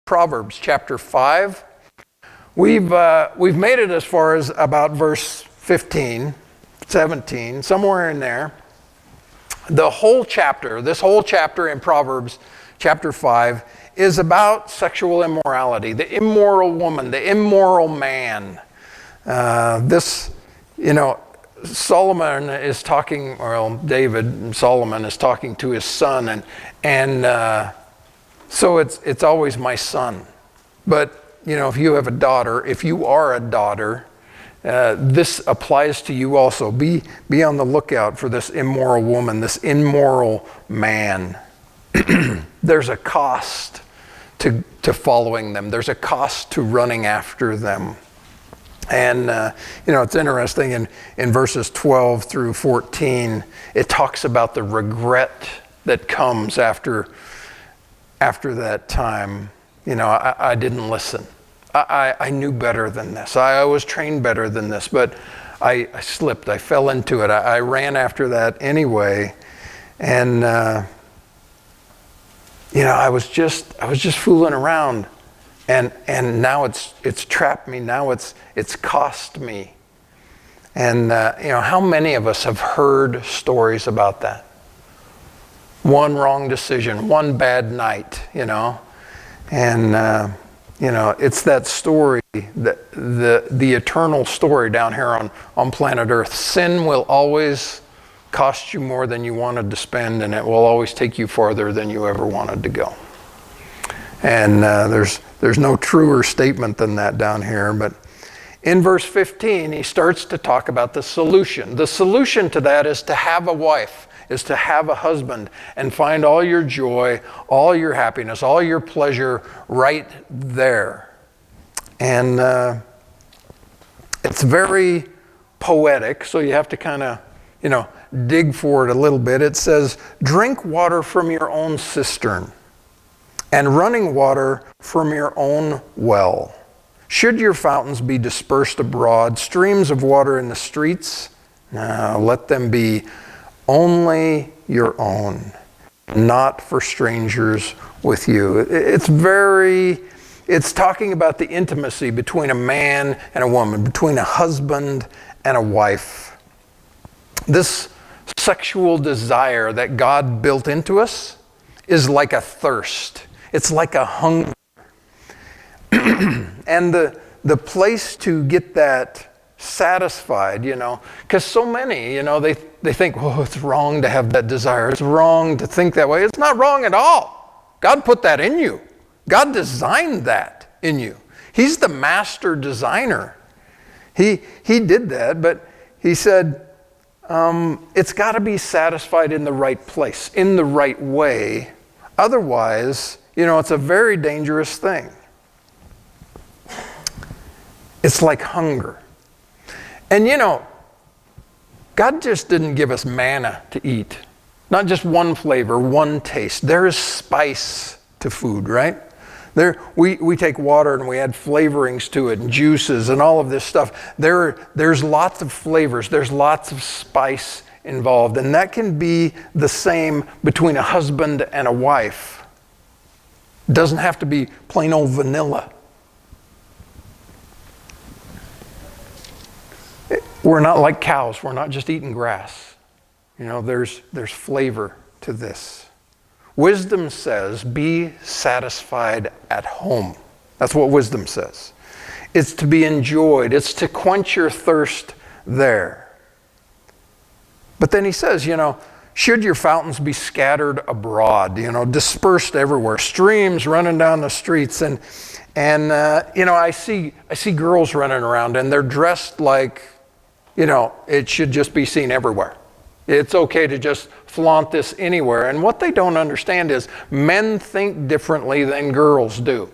Proverbs chapter 5. We've made it as far as about verse 15, 17, somewhere in there. The whole chapter, this whole chapter in Proverbs chapter 5 is about sexual immorality, the immoral woman, the immoral man. Solomon is talking, Solomon is talking to his son, and so it's always my son. But, if you have a daughter, if you are a daughter, this applies to you also. Be on the lookout for this immoral woman, this immoral man. There's a cost to following them. There's a cost to running after them. And, it's interesting in verses 12 through 14, it talks about the regret that comes after that time. I didn't listen. I knew better than this. I was trained better than this, but I slipped. I fell into it. I ran after that anyway. And, I was just fooling around. And now it's trapped me. Now it's cost me. And, how many of us have heard stories about that? One wrong decision, one bad night, And, it's that story, the eternal story down here on planet Earth. Sin will always cost you more than you wanted to spend, and it will always take you farther than you ever wanted to go. And there's no truer statement than that down here. But in verse 15, he starts to talk about the solution. The solution to that is to have a wife, is to have a husband, and find all your joy, all your happiness, all your pleasure right there. And it's very poetic, so you have to kind of, dig for it a little bit. It says, drink water from your own cistern, and running water from your own well. Should your fountains be dispersed abroad, streams of water in the streets, let them be only your own, not for strangers with you. It's talking about the intimacy between a man and a woman, between a husband and a wife. This sexual desire that God built into us is like a thirst. It's like a hunger. And the place to get that satisfied, because so many, they think, it's wrong to have that desire. It's wrong to think that way. It's not wrong at all. God put that in you. God designed that in you. He's the master designer. He did that, but he said, it's got to be satisfied in the right place, in the right way. Otherwise, it's a very dangerous thing. It's like hunger. And God just didn't give us manna to eat. Not just one flavor, one taste. There is spice to food, right? We take water and we add flavorings to it and juices and all of this stuff. There's lots of flavors. There's lots of spice involved. And that can be the same between a husband and a wife. It doesn't have to be plain old vanilla. We're not like cows. We're not just eating grass. There's flavor to this. Wisdom says, be satisfied at home. That's what wisdom says. It's to be enjoyed. It's to quench your thirst there. But then he says, should your fountains be scattered abroad, dispersed everywhere, streams running down the streets. And I see girls running around and they're dressed like, it should just be seen everywhere. It's okay to just flaunt this anywhere. And what they don't understand is men think differently than girls do.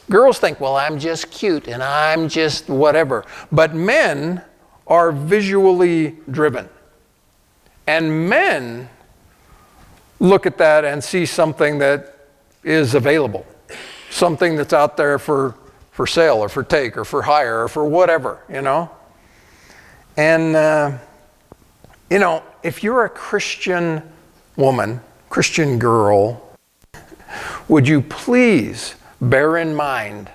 Girls think, well, I'm just cute and I'm just whatever. But men are visually driven. And men look at that and see something that is available. Something that's out there for sale or for take or for hire or for whatever, And, if you're a Christian woman, Christian girl, would you please bear in mind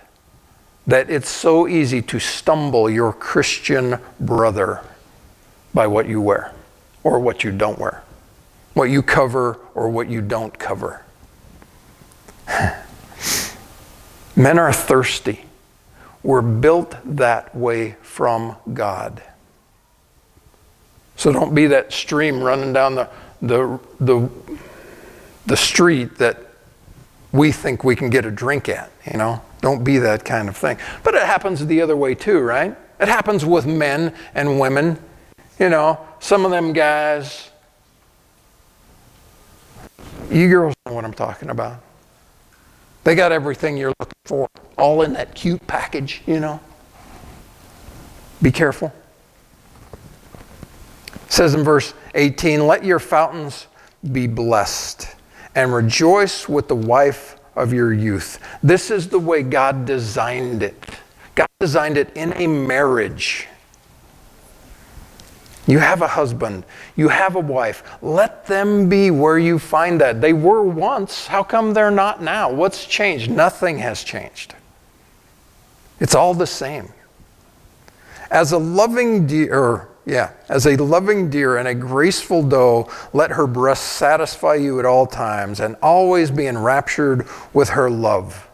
that it's so easy to stumble your Christian brother by what you wear or what you don't wear, what you cover or what you don't cover. Men are thirsty. We're built that way from God. So don't be that stream running down the street that we think we can get a drink at, you know? Don't be that kind of thing. But it happens the other way too, right? It happens with men and women. You know, some of them guys, you girls know what I'm talking about. They got everything you're looking for, all in that cute package, you know. Be careful. It says in verse 18, let your fountains be blessed and rejoice with the wife of your youth. This is the way God designed it. God designed it in a marriage. You have a husband, you have a wife. Let them be where you find that. They were once. How come they're not now? What's changed? Nothing has changed. It's all the same. As a loving deer and a graceful doe, let her breast satisfy you at all times and always be enraptured with her love.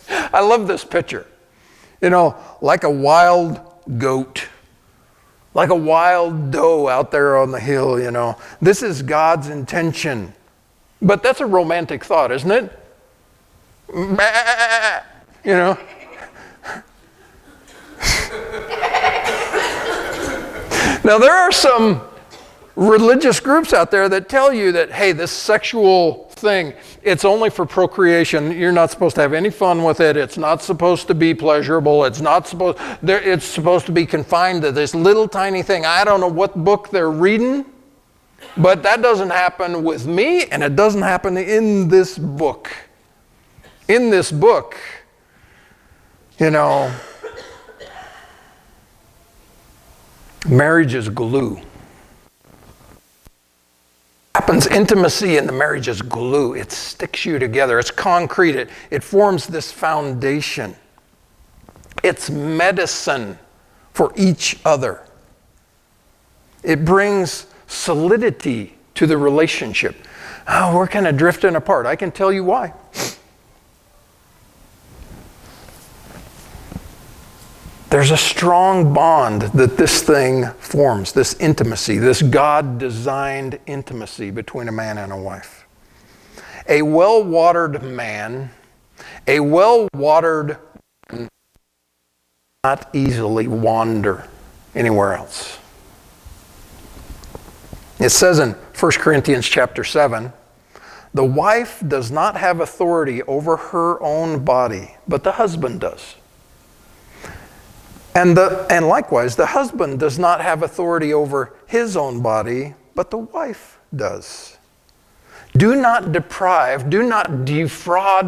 I love this picture. You know, like a wild goat, like a wild doe out there on the hill, you know. This is God's intention. But that's a romantic thought, isn't it? You know. Now, there are some religious groups out there that tell you that, hey, this sexual thing, it's only for procreation. You're not supposed to have any fun with it. It's not supposed to be pleasurable. It's supposed to be confined to this little tiny thing. I don't know what book they're reading, but that doesn't happen with me, and it doesn't happen in this book. In this book, you know, marriage is glue. Happens, intimacy in the marriage is glue. It sticks you together. It's concrete. It forms this foundation. It's medicine for each other. It brings solidity to the relationship. Oh, we're kind of drifting apart. I can tell you why. There's a strong bond that this thing forms, this intimacy, this God-designed intimacy between a man and a wife. A well-watered man, not easily wander anywhere else. It says in 1 Corinthians chapter 7, the wife does not have authority over her own body, but the husband does. And likewise, the husband does not have authority over his own body, but the wife does. Do not defraud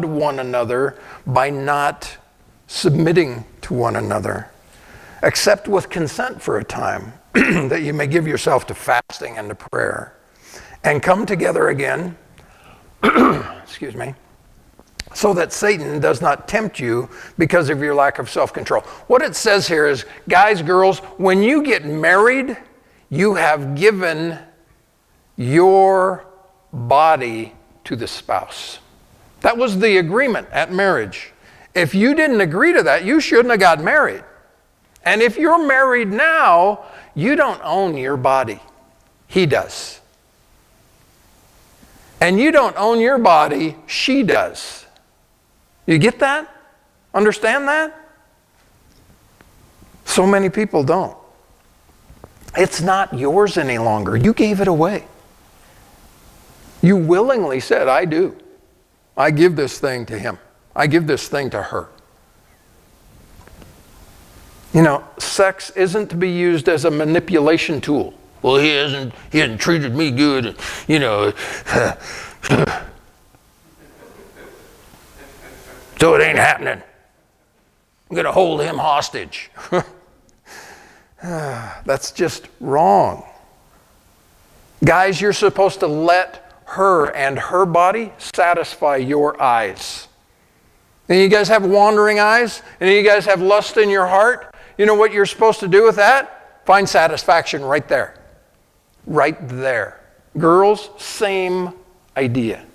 one another by not submitting to one another, except with consent for a time, that you may give yourself to fasting and to prayer, and come together again, excuse me, so that Satan does not tempt you because of your lack of self-control. What it says here is, guys, girls, when you get married, you have given your body to the spouse. That was the agreement at marriage. If you didn't agree to that, you shouldn't have got married. And if you're married now, you don't own your body. He does. And you don't own your body, she does. You get that? Understand that? So many people don't. It's not yours any longer. You gave it away. You willingly said, I do. I give this thing to him. I give this thing to her. You know, sex isn't to be used as a manipulation tool. Well, he hasn't treated me good, you know. So it ain't happening. I'm going to hold him hostage. That's just wrong. Guys, you're supposed to let her and her body satisfy your eyes. And you guys have wandering eyes? And you guys have lust in your heart? You know what you're supposed to do with that? Find satisfaction right there. Right there. Girls, same idea.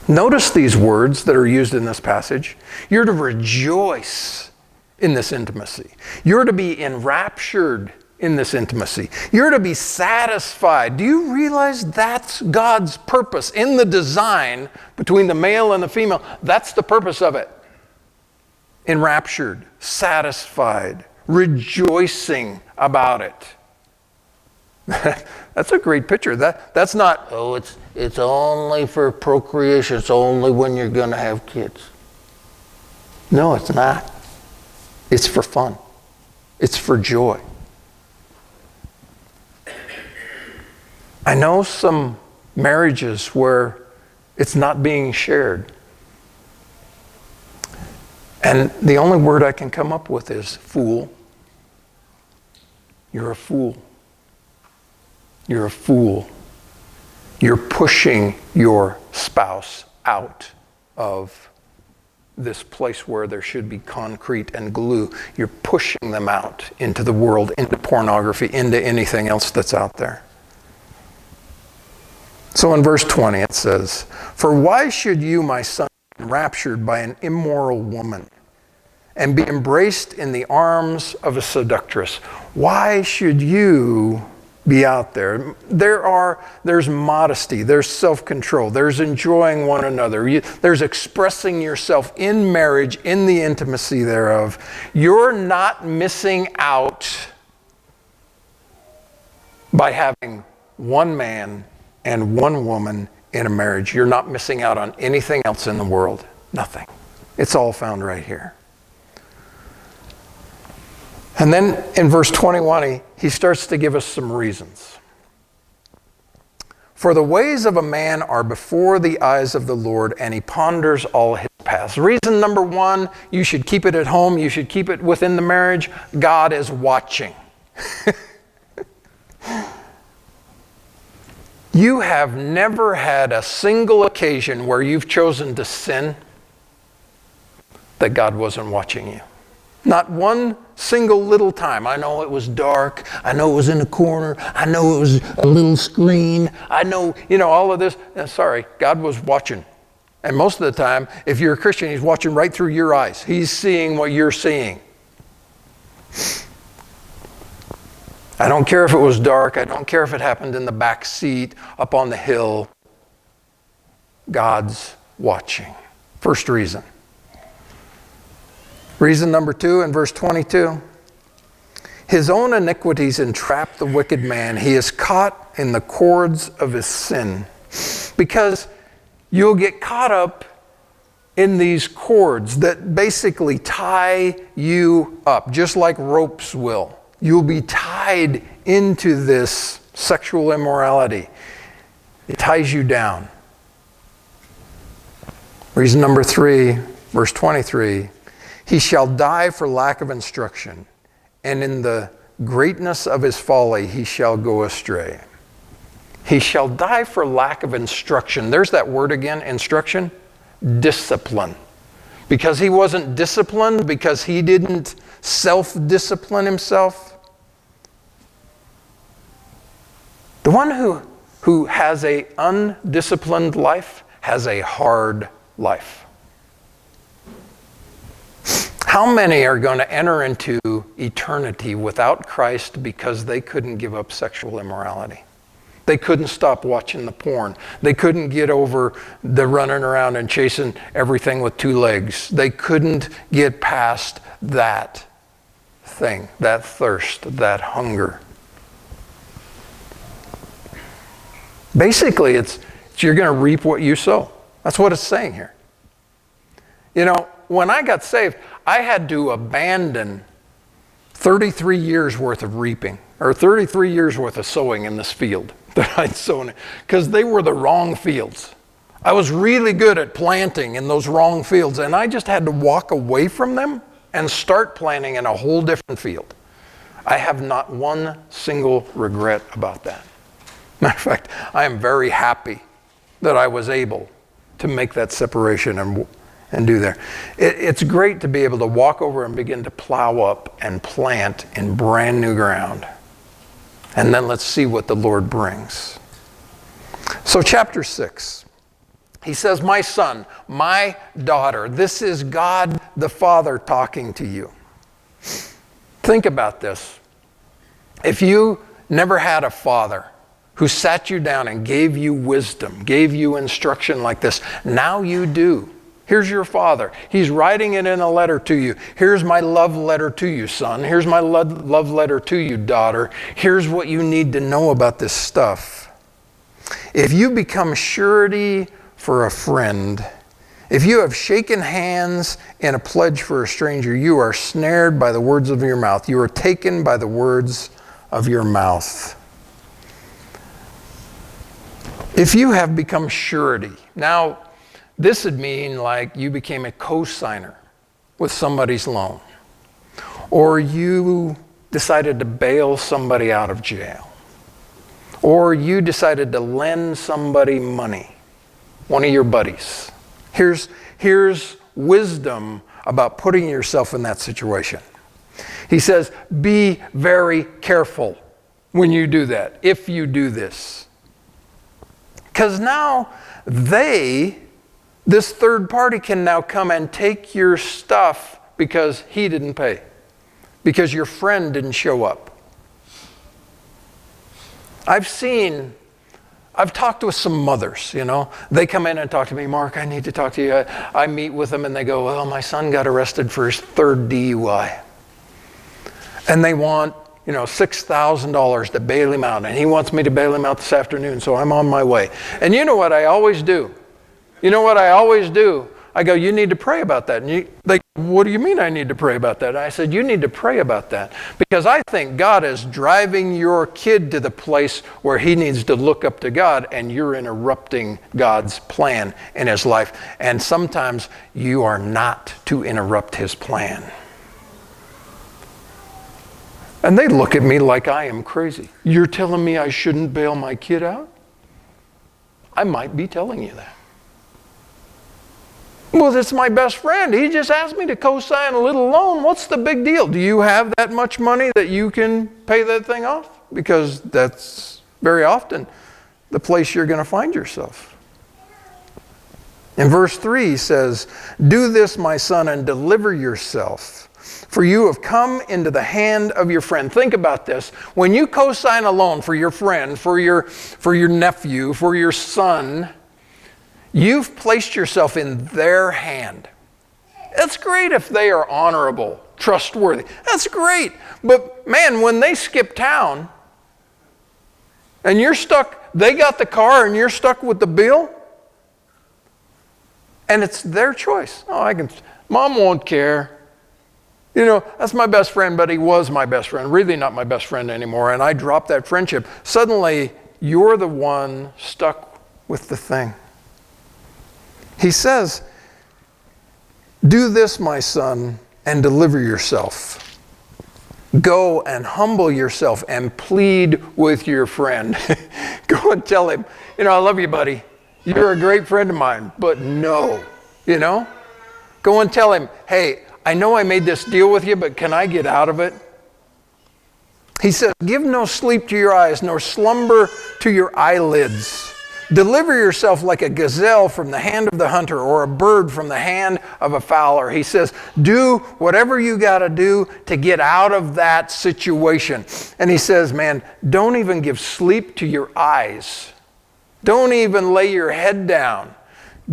Notice these words that are used in this passage. You're to rejoice in this intimacy. You're to be enraptured in this intimacy. You're to be satisfied. Do you realize that's God's purpose in the design between the male and the female? That's the purpose of it. Enraptured, satisfied, rejoicing about it. That's a great picture. That's not, oh, it's only for procreation. It's only when you're going to have kids. No, it's not. It's for fun. It's for joy. I know some marriages where it's not being shared. And the only word I can come up with is fool. You're a fool. You're a fool. You're pushing your spouse out of this place where there should be concrete and glue. You're pushing them out into the world, into pornography, into anything else that's out there. So in verse 20 it says, "For why should you, my son, be enraptured by an immoral woman and be embraced in the arms of a seductress?" Why should you be out there? There's modesty, there's self-control, there's enjoying one another, there's expressing yourself in marriage, in the intimacy thereof. You're not missing out by having one man and one woman in a marriage. You're not missing out on anything else in the world. Nothing. It's all found right here. And then in verse 21, he starts to give us some reasons. "For the ways of a man are before the eyes of the Lord, and he ponders all his paths." Reason number one, you should keep it at home. You should keep it within the marriage. God is watching. You have never had a single occasion where you've chosen to sin that God wasn't watching you. Not one single little time. I know it was dark. I know it was in the corner. I know it was a little screen. I know, all of this. Sorry, God was watching. And most of the time, if you're a Christian, he's watching right through your eyes. He's seeing what you're seeing. I don't care if it was dark. I don't care if it happened in the back seat, up on the hill. God's watching. First reason. Reason number two in verse 22. "His own iniquities entrap the wicked man. He is caught in the cords of his sin." Because you'll get caught up in these cords that basically tie you up, just like ropes will. You'll be tied into this sexual immorality. It ties you down. Reason number three, verse 23. "He shall die for lack of instruction, and in the greatness of his folly he shall go astray." He shall die for lack of instruction. There's that word again, instruction. Discipline. Because he wasn't disciplined, because he didn't self-discipline himself. The one who has an undisciplined life has a hard life. How many are going to enter into eternity without Christ because they couldn't give up sexual immorality? They couldn't stop watching the porn. They couldn't get over the running around and chasing everything with two legs. They couldn't get past that thing, that thirst, that hunger. Basically, it's you're going to reap what you sow. That's what it's saying here. When I got saved, I had to abandon 33 years worth of reaping, or 33 years worth of sowing in this field that I'd sown, because they were the wrong fields. I was really good at planting in those wrong fields, and I just had to walk away from them and start planting in a whole different field. I have not one single regret about that. Matter of fact, I am very happy that I was able to make that separation and do there. It's great to be able to walk over and begin to plow up and plant in brand new ground. And then let's see what the Lord brings. So chapter 6, he says, my son, my daughter. This is God the Father talking to you. Think about this. If you never had a father who sat you down and gave you wisdom, gave you instruction like this, now you do. Here's your father. He's writing it in a letter to you. Here's my love letter to you, son. Here's my love letter to you, daughter. Here's what you need to know about this stuff. If you become surety for a friend, if you have shaken hands in a pledge for a stranger, you are snared by the words of your mouth. You are taken by the words of your mouth. If you have become surety. Now, this would mean like you became a co-signer with somebody's loan. Or you decided to bail somebody out of jail. Or you decided to lend somebody money, one of your buddies. Here's wisdom about putting yourself in that situation. He says, be very careful when you do that, if you do this. Because now this third party can now come and take your stuff because he didn't pay, because your friend didn't show up. I've talked with some mothers, They come in and talk to me, Mark, I need to talk to you. I meet with them and they go, well, my son got arrested for his third DUI. And they want, $6,000 to bail him out. And he wants me to bail him out this afternoon, so I'm on my way. And you know what I always do? I go, you need to pray about that. And they go, what do you mean I need to pray about that? And I said, you need to pray about that. Because I think God is driving your kid to the place where he needs to look up to God, and you're interrupting God's plan in his life. And sometimes you are not to interrupt his plan. And they look at me like I am crazy. You're telling me I shouldn't bail my kid out? I might be telling you that. Well, it's my best friend. He just asked me to co-sign a little loan. What's the big deal? Do you have that much money that you can pay that thing off? Because that's very often the place you're going to find yourself. In verse 3 he says, do this, my son, and deliver yourself, for you have come into the hand of your friend. Think about this. When you co-sign a loan for your friend, for your nephew, for your son, you've placed yourself in their hand. It's great if they are honorable, trustworthy. That's great. But man, when they skip town and you're stuck, they got the car and you're stuck with the bill, and it's their choice. Mom won't care. That's my best friend, but he was my best friend. Really not my best friend anymore. And I dropped that friendship. Suddenly, you're the one stuck with the thing. He says, do this, my son, and deliver yourself. Go and humble yourself and plead with your friend. Go and tell him, I love you, buddy. You're a great friend of mine, but no, Go and tell him, hey, I know I made this deal with you, but can I get out of it? He says, give no sleep to your eyes, nor slumber to your eyelids. Deliver yourself like a gazelle from the hand of the hunter, or a bird from the hand of a fowler. He says, do whatever you got to do to get out of that situation. And he says, man, don't even give sleep to your eyes. Don't even lay your head down.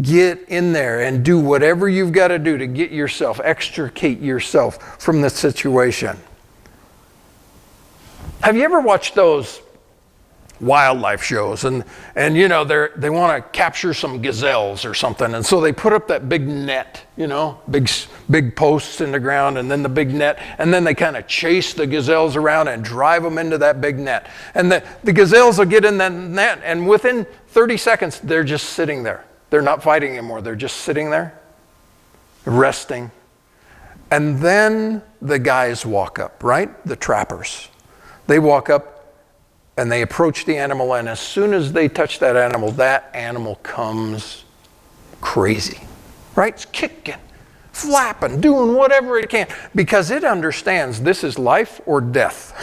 Get in there and do whatever you've got to do to get yourself, extricate yourself from the situation. Have you ever watched those wildlife shows and they want to capture some gazelles or something, and so they put up that big net, big posts in the ground, and then the big net, and then they kind of chase the gazelles around and drive them into that big net, and the gazelles will get in that net, and within 30 seconds they're just sitting there. They're not fighting anymore. They're just sitting there resting. And then the guys walk up, right? The trappers. They walk up and they approach the animal, and as soon as they touch that animal comes crazy, right? It's kicking, flapping, doing whatever it can because it understands this is life or death.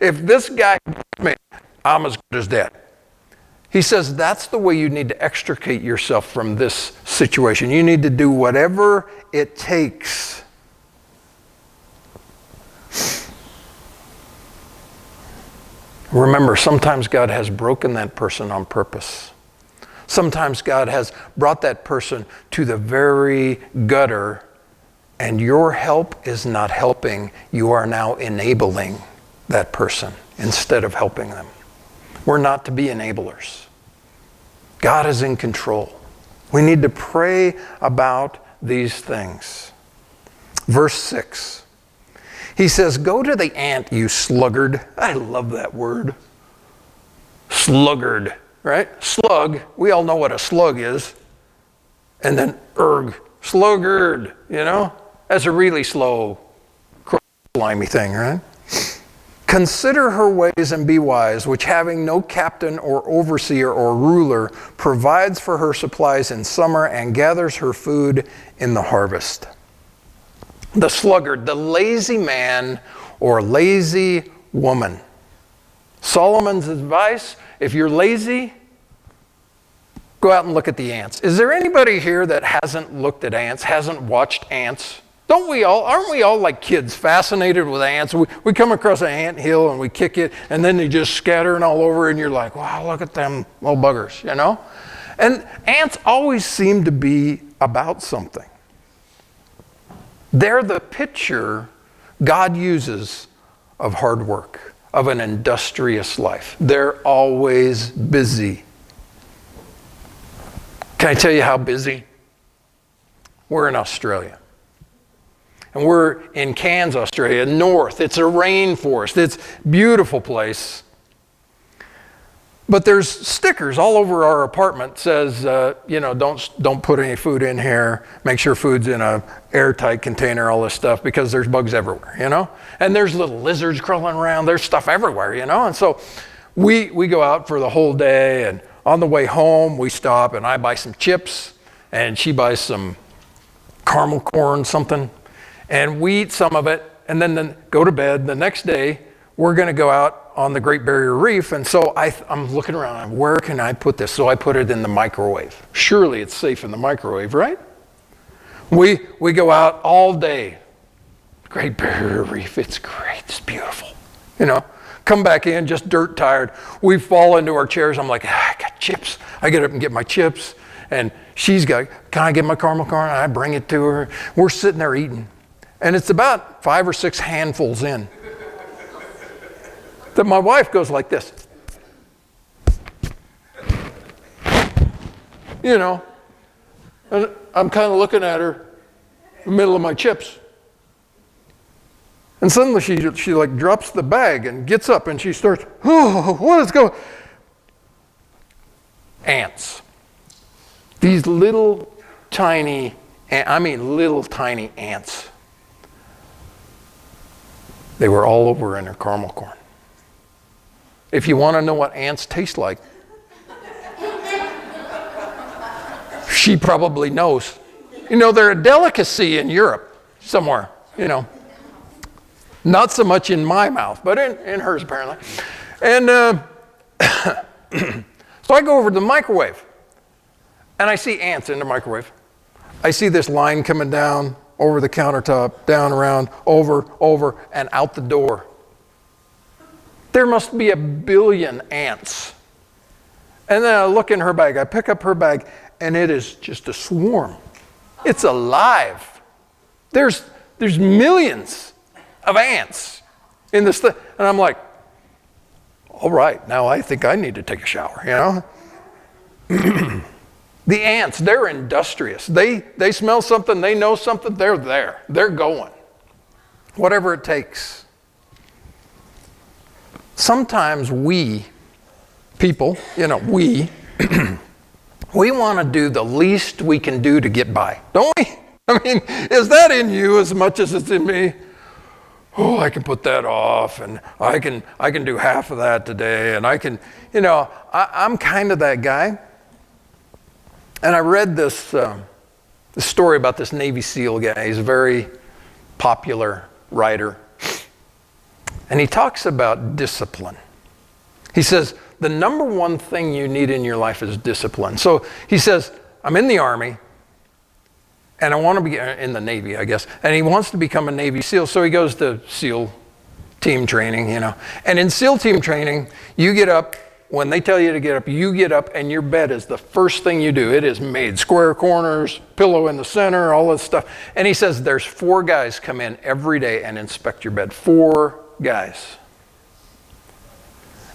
If this guy bites me, I'm as good as dead. He says that's the way you need to extricate yourself from this situation. You need to do whatever it takes. Remember, sometimes God has broken that person on purpose. Sometimes God has brought that person to the very gutter, and your help is not helping. You are now enabling that person instead of helping them. We're not to be enablers. God is in control. We need to pray about these things. Verse 6. He says, go to the ant, you sluggard. I love that word. Sluggard, right? Slug, we all know what a slug is. And then sluggard, That's a really slow, slimy thing, right? Consider her ways and be wise, which having no captain or overseer or ruler, provides for her supplies in summer and gathers her food in the harvest. The sluggard, the lazy man or lazy woman. Solomon's advice, if you're lazy, go out and look at the ants. Is there anybody here that hasn't looked at ants, hasn't watched ants? Aren't we all like kids fascinated with ants? We come across an ant hill and we kick it and then they just scattering all over and you're like, wow, look at them little buggers, And ants always seem to be about something. They're the picture God uses of hard work, of an industrious life. They're always busy. Can I tell you how busy? We're in Australia. And we're in Cairns, Australia, north. It's a rainforest. It's a beautiful place. But there's stickers all over our apartment says, don't put any food in here. Make sure food's in a airtight container, all this stuff, because there's bugs everywhere, And there's little lizards crawling around. There's stuff everywhere, And so we go out for the whole day, and on the way home, we stop, and I buy some chips, and she buys some caramel corn, something, and we eat some of it, and then go to bed. The next day, we're going to go out on the Great Barrier Reef, and so I'm looking around, where can I put this? So I put it in the microwave. Surely it's safe in the microwave, right? We go out all day. Great Barrier Reef, it's great, it's beautiful. Come back in, just dirt tired. We fall into our chairs. I'm like, I got chips. I get up and get my chips, and she's got, can I get my caramel corn? I bring it to her. We're sitting there eating, and it's about 5 or 6 handfuls in. That my wife goes like this. And I'm kind of looking at her in the middle of my chips. And suddenly she like drops the bag and gets up and she starts, what is going on? Ants. These little tiny ants. They were all over in her caramel corn. If you want to know what ants taste like, she probably knows. They're a delicacy in Europe somewhere, Not so much in my mouth, but in hers apparently. And so I go over to the microwave, and I see ants in the microwave. I see this line coming down over the countertop, down, around, over, and out the door. There must be 1 billion ants. And then I look in her bag. I pick up her bag, and it is just a swarm. It's alive. There's millions of ants in this thing. And I'm like, all right, now I think I need to take a shower, The ants, they're industrious. They smell something, they know something, they're there. They're going. Whatever it takes. Sometimes we, people, we want to do the least we can do to get by, don't we? I mean, is that in you as much as it's in me? Oh, I can put that off, and I can do half of that today, and I can, I'm kind of that guy. And I read this story about this Navy SEAL guy. He's a very popular writer. And he talks about discipline. He says, the number one thing you need in your life is discipline. So he says, I'm in the Army, and I want to be in the Navy, I guess. And he wants to become a Navy SEAL, so he goes to SEAL team training, And in SEAL team training, you get up. When they tell you to get up, you get up, and your bed is the first thing you do. It is made square corners, pillow in the center, all this stuff. And he says there's 4 guys come in every day and inspect your bed. 4 guys.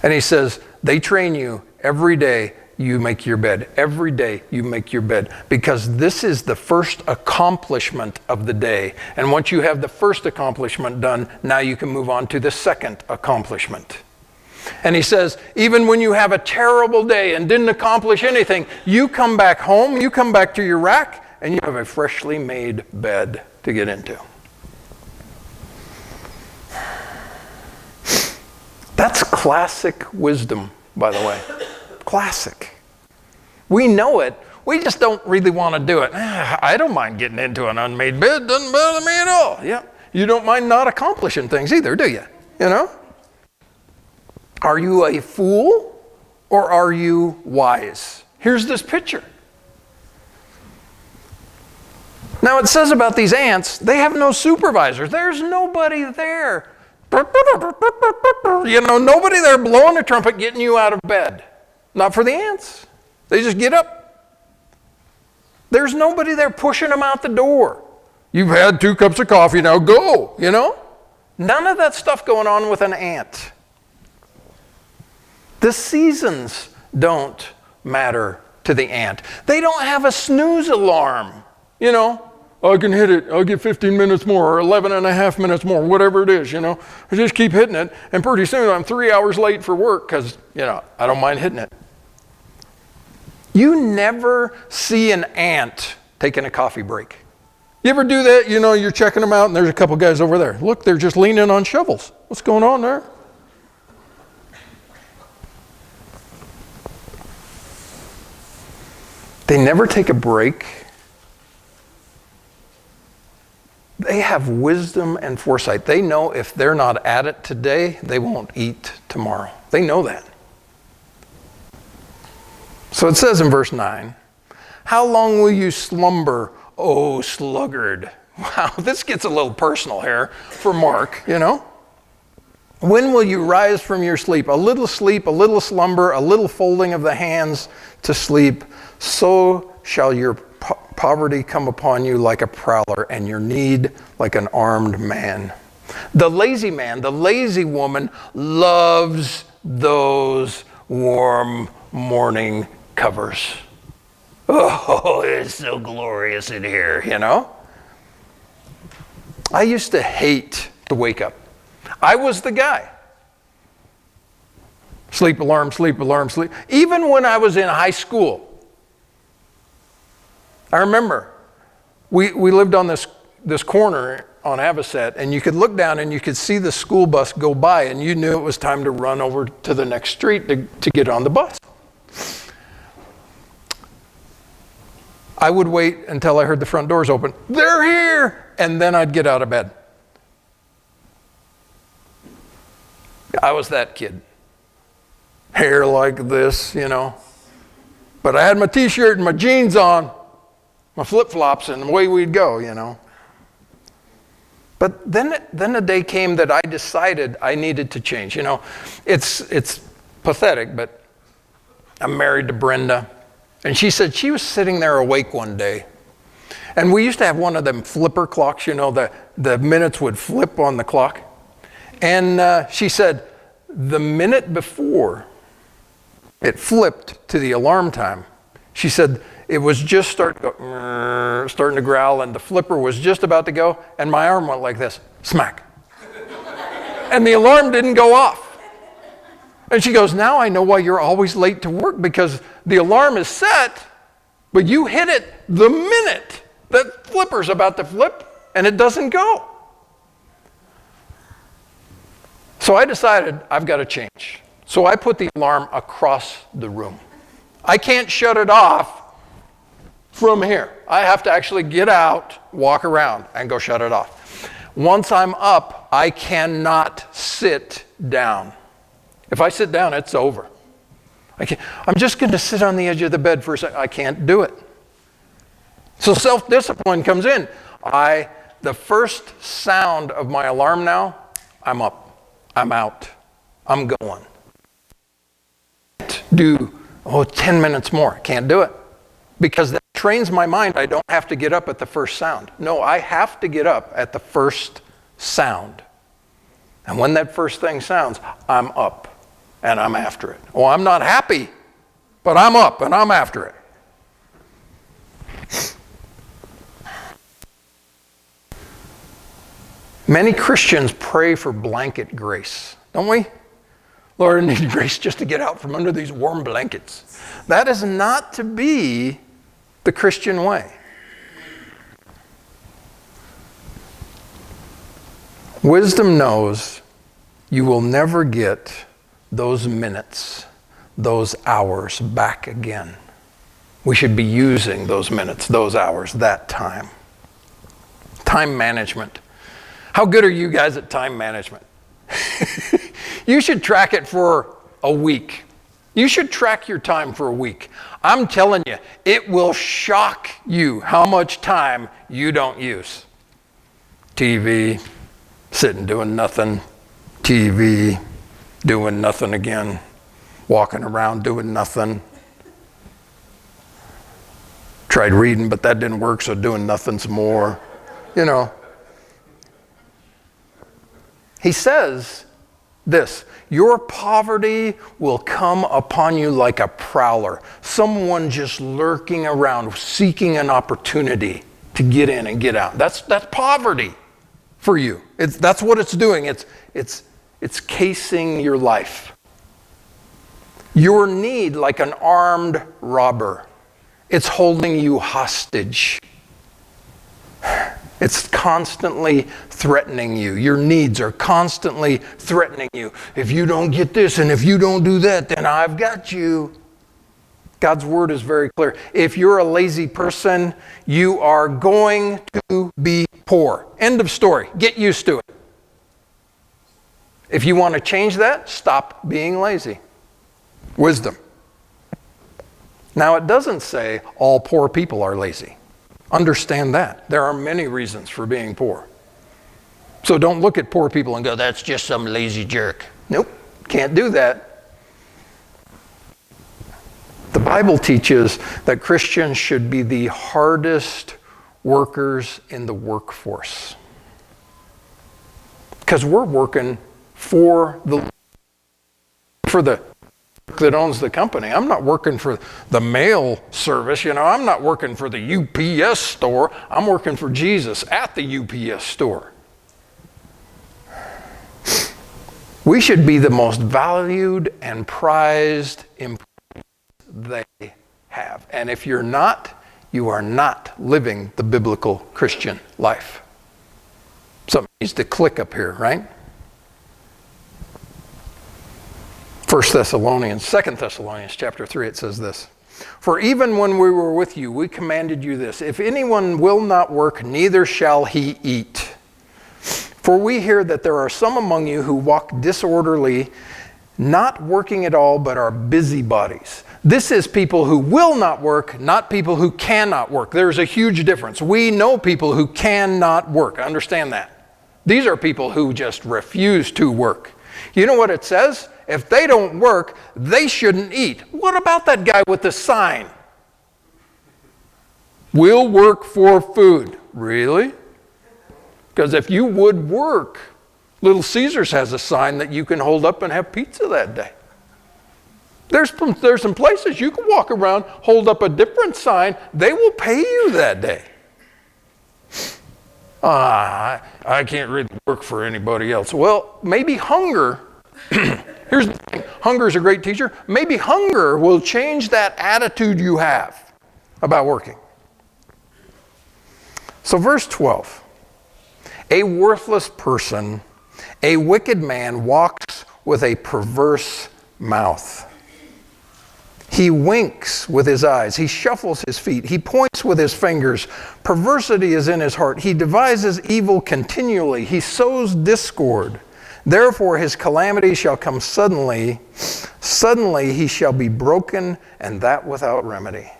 And he says they train you every day. You make your bed. Every day you make your bed, because this is the first accomplishment of the day. And once you have the first accomplishment done, now you can move on to the second accomplishment. And he says, even when you have a terrible day and didn't accomplish anything, you come back home, you come back to your rack, and you have a freshly made bed to get into. That's classic wisdom, by the way. Classic. We know it. We just don't really want to do it. I don't mind getting into an unmade bed. Doesn't bother me at all. Yeah. You don't mind not accomplishing things either, do you? Are you a fool or are you wise? Here's this picture. Now it says about these ants, they have no supervisor. There's nobody there. Nobody there blowing a trumpet getting you out of bed. Not for the ants. They just get up. There's nobody there pushing them out the door. You've had 2 cups of coffee, now go, None of that stuff going on with an ant. The seasons don't matter to the ant. They don't have a snooze alarm. I can hit it. I'll get 15 minutes more or 11 and a half minutes more, whatever it is, I just keep hitting it. And pretty soon I'm 3 hours late for work because, I don't mind hitting it. You never see an ant taking a coffee break. You ever do that? You're checking them out and there's a couple guys over there. Look, they're just leaning on shovels. What's going on there? They never take a break. They have wisdom and foresight. They know if they're not at it today, they won't eat tomorrow. They know that. So it says in verse 9, how long will you slumber, O sluggard? Wow, this gets a little personal here for Mark, When will you rise from your sleep? A little slumber, a little folding of the hands to sleep. So shall your poverty come upon you like a prowler, and your need like an armed man. The lazy man, the lazy woman loves those warm morning covers. Oh, it's so glorious in here, I used to hate to wake up. I was the guy. Sleep alarm, sleep alarm, sleep. Even when I was in high school, I remember we lived on this corner on Avocet, and you could look down and you could see the school bus go by, and you knew it was time to run over to the next street to get on the bus. I would wait until I heard the front doors open. They're here! And then I'd get out of bed. I was that kid. Hair like this, But I had my t-shirt and my jeans on, my flip-flops, and away we'd go, But then a day came that I decided I needed to change. It's pathetic, but I'm married to Brenda. And she said she was sitting there awake one day. And we used to have one of them flipper clocks, the minutes would flip on the clock. And she said, the minute before it flipped to the alarm time, she said it was just starting to growl, and the flipper was just about to go, and my arm went like this, smack. And the alarm didn't go off. And she goes, now I know why you're always late to work, because the alarm is set, but you hit it the minute that flipper's about to flip, and it doesn't go. So I decided I've got to change. So I put the alarm across the room. I can't shut it off from here. I have to actually get out, walk around, and go shut it off. Once I'm up, I cannot sit down. If I sit down, it's over. I'm just going to sit on the edge of the bed for a second. I can't do it. So self-discipline comes in. The first sound of my alarm now, I'm up, I'm out, I'm going. Do 10 minutes more. Can't do it. Because that trains my mind. I don't have to get up at the first sound. No, I have to get up at the first sound. And when that first thing sounds, I'm up and I'm after it. Oh, I'm not happy, but I'm up and I'm after it. Many Christians pray for blanket grace, don't we? Lord, I need grace just to get out from under these warm blankets. That is not to be the Christian way. Wisdom knows you will never get those minutes, those hours back again. We should be using those minutes, those hours, that time. Time management. How good are you guys at time management? You should track it for a week. You should track your time for a week. I'm telling you, it will shock you how much time you don't use. TV, sitting doing nothing. TV, doing nothing again. Walking around doing nothing. Tried reading, but that didn't work, so doing nothing some more. You know. He says this, your poverty will come upon you like a prowler, someone just lurking around, seeking an opportunity to get in and get out. That's poverty for you. That's what it's doing. It's casing your life. Your need like an armed robber. It's holding you hostage. It's constantly threatening you. Your needs are constantly threatening you. If you don't get this and if you don't do that, then I've got you. God's word is very clear. If you're a lazy person, you are going to be poor. End of story. Get used to it. If you want to change that, stop being lazy. Wisdom. Now, it doesn't say all poor people are lazy. Understand that. There are many reasons for being poor. So don't look at poor people and go, that's just some lazy jerk. Nope, can't do that. The Bible teaches that Christians should be the hardest workers in the workforce. Because we're working for the that owns the company. I'm not working for the mail service, I'm not working for the UPS store. I'm working for Jesus at the UPS store. We should be the most valued and prized employees they have. And if you're not, you are not living the biblical Christian life. Something needs to click up here, right? 2 Thessalonians chapter 3, it says this. For even when we were with you, we commanded you this. If anyone will not work, neither shall he eat. For we hear that there are some among you who walk disorderly, not working at all, but are busybodies. This is people who will not work, not people who cannot work. There's a huge difference. We know people who cannot work. Understand that. These are people who just refuse to work. You know what it says? If they don't work, they shouldn't eat. What about that guy with the sign? We'll work for food. Really? Because if you would work, Little Caesars has a sign that you can hold up and have pizza that day. There's some places you can walk around, hold up a different sign. They will pay you that day. I can't really work for anybody else. Well, maybe hunger. Here's the thing. Hunger is a great teacher. Maybe hunger will change that attitude you have about working. So verse 12. A worthless person, a wicked man walks with a perverse mouth. He winks with his eyes. He shuffles his feet. He points with his fingers. Perversity is in his heart. He devises evil continually. He sows discord. Therefore his calamity shall come suddenly. Suddenly he shall be broken, and that without remedy.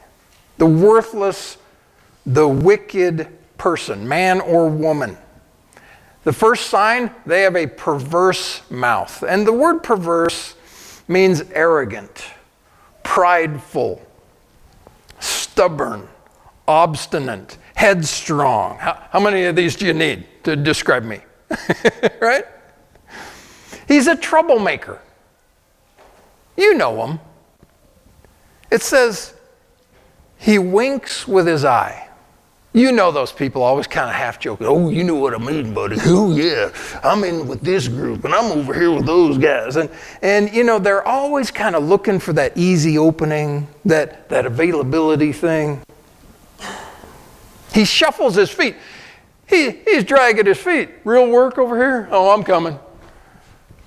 The worthless, the wicked person, man or woman. The first sign, they have a perverse mouth. And the word perverse means arrogant, prideful, stubborn, obstinate, headstrong. How many of these do you need to describe me? Right? He's a troublemaker. You know him. It says, he winks with his eye. You know those people always kind of half joking. Oh, you know what I mean, buddy. Oh, yeah, I'm in with this group, and I'm over here with those guys. And you know, they're always kind of looking for that easy opening, that availability thing. He shuffles his feet. He's dragging his feet. Real work over here? Oh, I'm coming.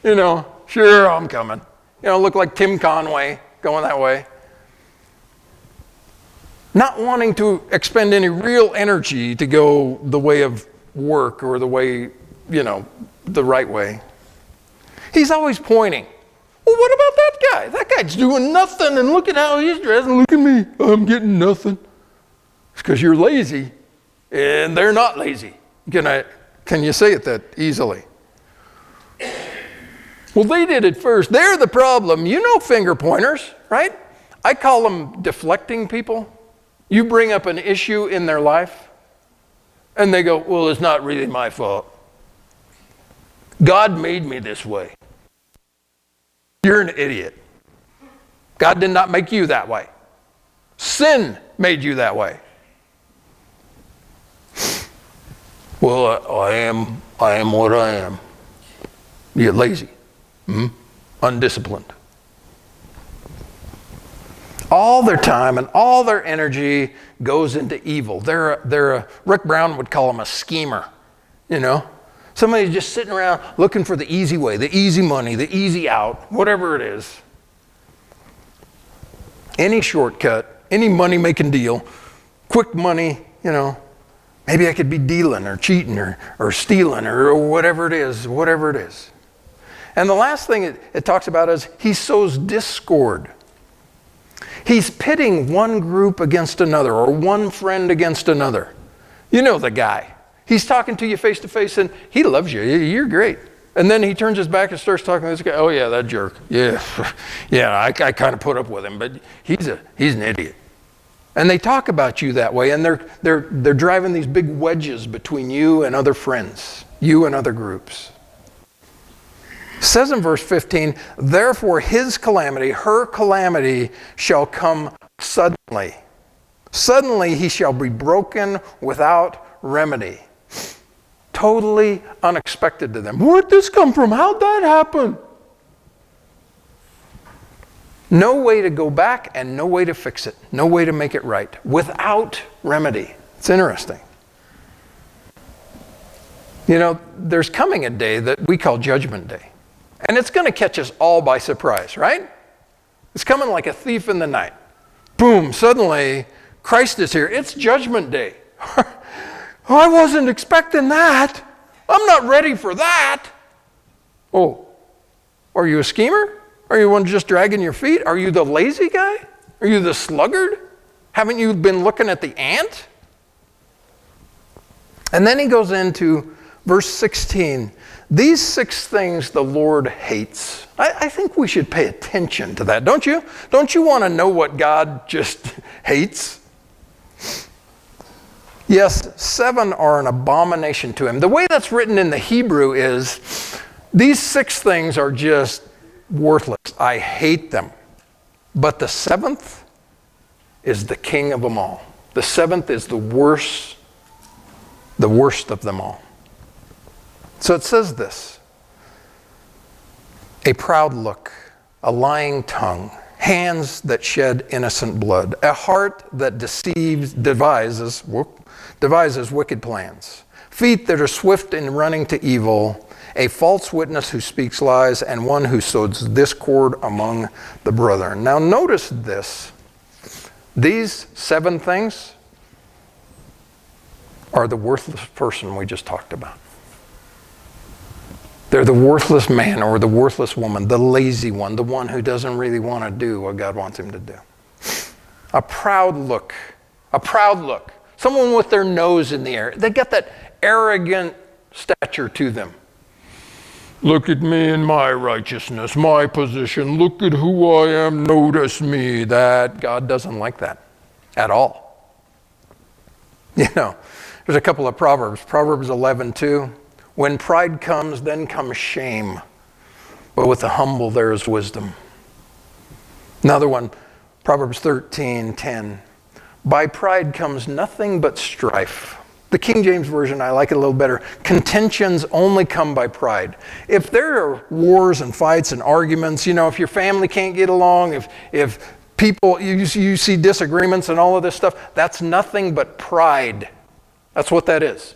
You know, sure, I'm coming. You know, look like Tim Conway going that way. Not wanting to expend any real energy to go the way of work or the way, you know, the right way. He's always pointing. Well, what about that guy? That guy's doing nothing, and look at how he's dressed, and look at me. I'm getting nothing. It's because you're lazy, and they're not lazy. Can you say it that easily? Well, they did it first. They're the problem. You know finger pointers, right? I call them deflecting people. You bring up an issue in their life, and they go, well, it's not really my fault. God made me this way. You're an idiot. God did not make you that way. Sin made you that way. Well, I am what I am. You're lazy. Undisciplined. All their time and all their energy goes into evil. Rick Brown would call them a schemer, you know? Somebody just sitting around looking for the easy way, the easy money, the easy out, whatever it is. Any shortcut, any money-making deal, quick money, you know. Maybe I could be dealing or cheating or stealing or whatever it is. And the last thing it talks about is he sows discord. He's pitting one group against another or one friend against another. You know the guy. He's talking to you face to face and he loves you. You're great. And then he turns his back and starts talking to this guy. Oh yeah, that jerk. Yeah, I kind of put up with him, but he's an idiot. And they talk about you that way, and they're driving these big wedges between you and other friends, you and other groups. It says in verse 15, therefore his calamity, her calamity shall come suddenly. Suddenly he shall be broken without remedy. Totally unexpected to them. Where'd this come from? How'd that happen? No way to go back and no way to fix it. No way to make it right. Without remedy. It's interesting. You know, there's coming a day that we call Judgment Day. And it's going to catch us all by surprise, right? It's coming like a thief in the night. Boom, suddenly Christ is here. It's Judgment Day. I wasn't expecting that. I'm not ready for that. Oh, are you a schemer? Are you one just dragging your feet? Are you the lazy guy? Are you the sluggard? Haven't you been looking at the ant? And then he goes into verse 16. These 6 things the Lord hates. I think we should pay attention to that, don't you? Don't you want to know what God just hates? Yes, 7 are an abomination to him. The way that's written in the Hebrew is, these 6 things are just worthless. I hate them. But the 7th is the king of them all. The 7th is the worst of them all. So it says this: a proud look, a lying tongue, hands that shed innocent blood, a heart that devises wicked plans, feet that are swift in running to evil, a false witness who speaks lies, and one who sows discord among the brethren. Now notice this. These 7 things are the worthless person we just talked about. They're the worthless man or the worthless woman, the lazy one, the one who doesn't really want to do what God wants him to do. A proud look. Someone with their nose in the air. They got that arrogant stature to them. Look at me and my righteousness, my position. Look at who I am. Notice me. That God doesn't like that at all. You know, there's a couple of Proverbs. Proverbs 11:2. When pride comes, then comes shame. But with the humble, there is wisdom. Another one, Proverbs 13:10. By pride comes nothing but strife. The King James Version, I like it a little better. Contentions only come by pride. If there are wars and fights and arguments, you know, if your family can't get along, if people, you see disagreements and all of this stuff, that's nothing but pride. That's what that is.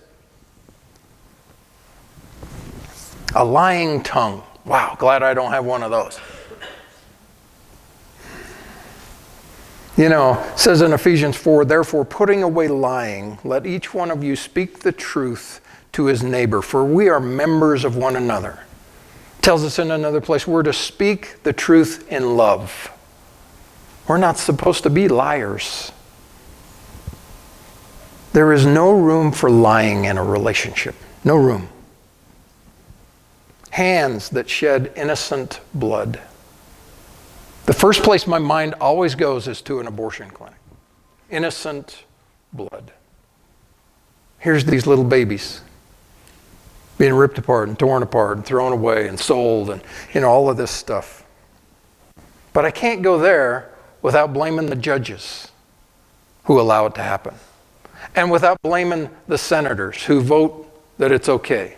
A lying tongue. Wow, glad I don't have one of those. You know, it says in Ephesians 4, therefore putting away lying, let each one of you speak the truth to his neighbor, for we are members of one another. It tells us in another place, we're to speak the truth in love. We're not supposed to be liars. There is no room for lying in a relationship. No room. Hands that shed innocent blood. The first place my mind always goes is to an abortion clinic. Innocent blood. Here's these little babies being ripped apart and torn apart and thrown away and sold and, you know, all of this stuff. But I can't go there without blaming the judges who allow it to happen. And without blaming the senators who vote that it's okay.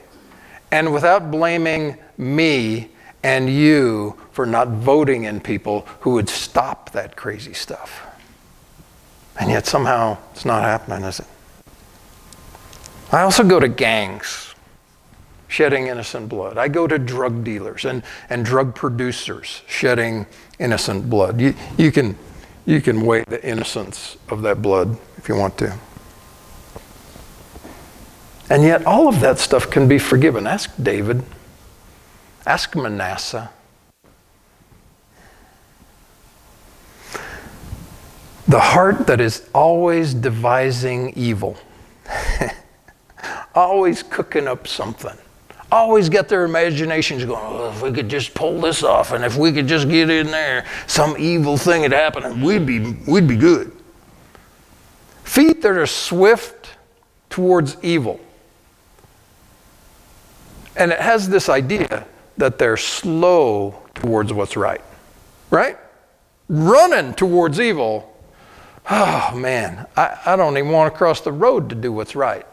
And without blaming me and you for not voting in people who would stop that crazy stuff. And yet somehow it's not happening, is it? I also go to gangs shedding innocent blood. I go to drug dealers and drug producers shedding innocent blood. You can weigh the innocence of that blood if you want to. And yet all of that stuff can be forgiven. Ask David. Ask Manasseh. The heart that is always devising evil. Always cooking up something. Always got their imaginations going, oh, if we could just pull this off, and if we could just get in there, some evil thing would happen, and we'd be good. Feet that are swift towards evil. And it has this idea that they're slow towards what's right. Right? Running towards evil. Oh, man. I don't even want to cross the road to do what's right.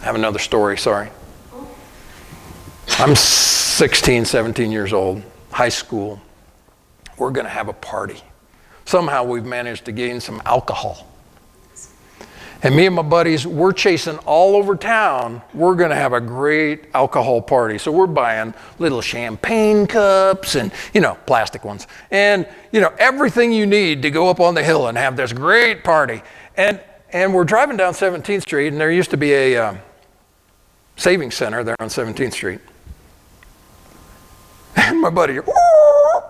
I have another story, sorry. I'm 16, 17 years old, high school. We're going to have a party. Somehow we've managed to gain some alcohol. And me and my buddies, we're chasing all over town. We're going to have a great alcohol party. So we're buying little champagne cups and, plastic ones. And, everything you need to go up on the hill and have this great party. And we're driving down 17th Street, and there used to be a savings center there on 17th Street. And my buddy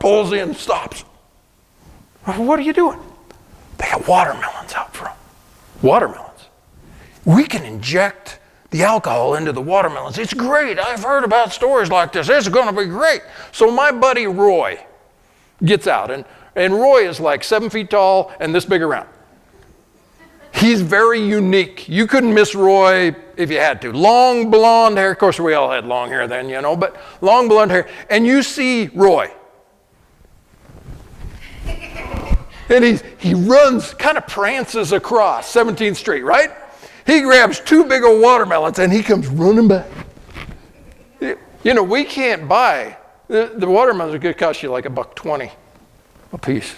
pulls in, stops. What are you doing? They got watermelons out front. Watermelons. We can inject the alcohol into the watermelons. It's great. I've heard about stories like this. It's going to be great. So my buddy Roy gets out. And Roy is like 7 feet tall and this big around. He's very unique. You couldn't miss Roy if you had to. Long blonde hair. Of course, we all had long hair then, but long blonde hair. And you see Roy. And he runs, kind of prances across 17th Street, right? He grabs 2 big old watermelons and he comes running back. We can't buy, the watermelons are going to cost you like $1.20 a piece.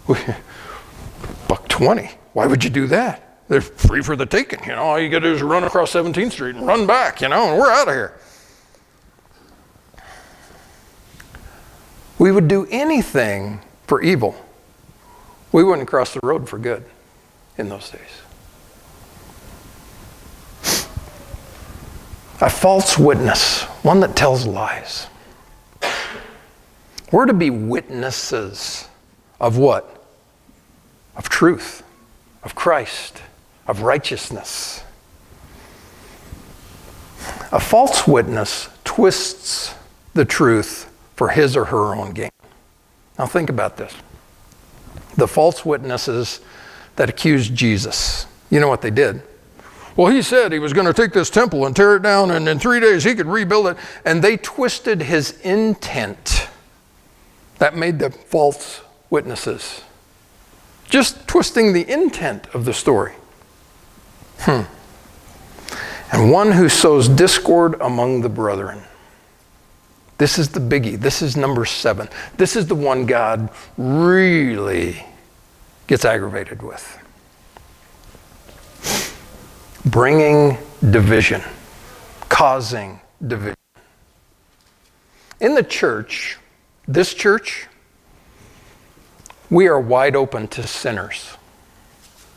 $1.20? Why would you do that? They're free for the taking, All you got to do is run across 17th Street and run back, and we're out of here. We would do anything for evil. We wouldn't cross the road for good in those days. A false witness, one that tells lies. We're to be witnesses of what? Of truth, of Christ, of righteousness. A false witness twists the truth for his or her own gain. Now think about this. The false witnesses that accused Jesus, you know what they did? Well, he said he was going to take this temple and tear it down, and in 3 days he could rebuild it. And they twisted his intent. That made them false witnesses. Just twisting the intent of the story. And one who sows discord among the brethren. This is the biggie. This is number 7. This is the one God really gets aggravated with. Bringing division, causing division. In the church, this church, we are wide open to sinners.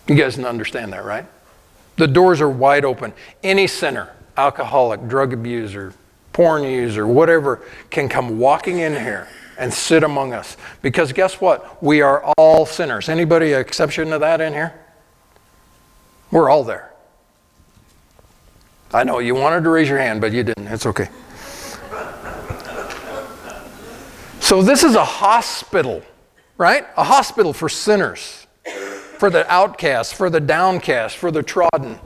You guys understand that, right? The doors are wide open. Any sinner, alcoholic, drug abuser, porn user, whatever, can come walking in here and sit among us. Because guess what? We are all sinners. Anybody an exception to that in here? We're all there. I know you wanted to raise your hand, but you didn't. It's okay. So this is a hospital, right? A hospital for sinners, for the outcasts, for the downcast, for the trodden.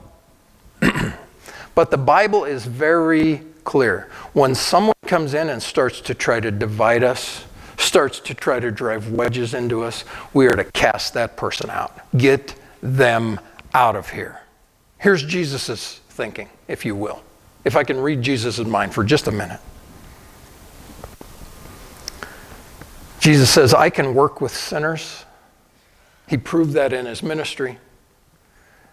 But the Bible is very clear. When someone comes in and starts to try to divide us, starts to try to drive wedges into us, we are to cast that person out. Get them out of here. Here's Jesus' thinking, if you will. If I can read Jesus' mind for just a minute. Jesus says, I can work with sinners. He proved that in his ministry.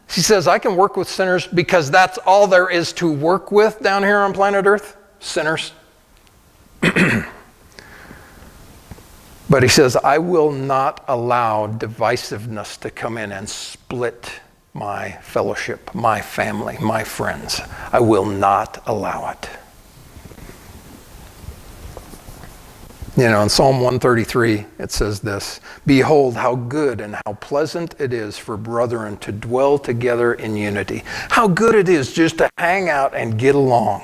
He says, I can work with sinners because that's all there is to work with down here on planet Earth, sinners. But he says, I will not allow divisiveness to come in and split my fellowship, my family, my friends. I will not allow it. You know, in Psalm 133, it says this, behold, how good and how pleasant it is for brethren to dwell together in unity. How good it is just to hang out and get along.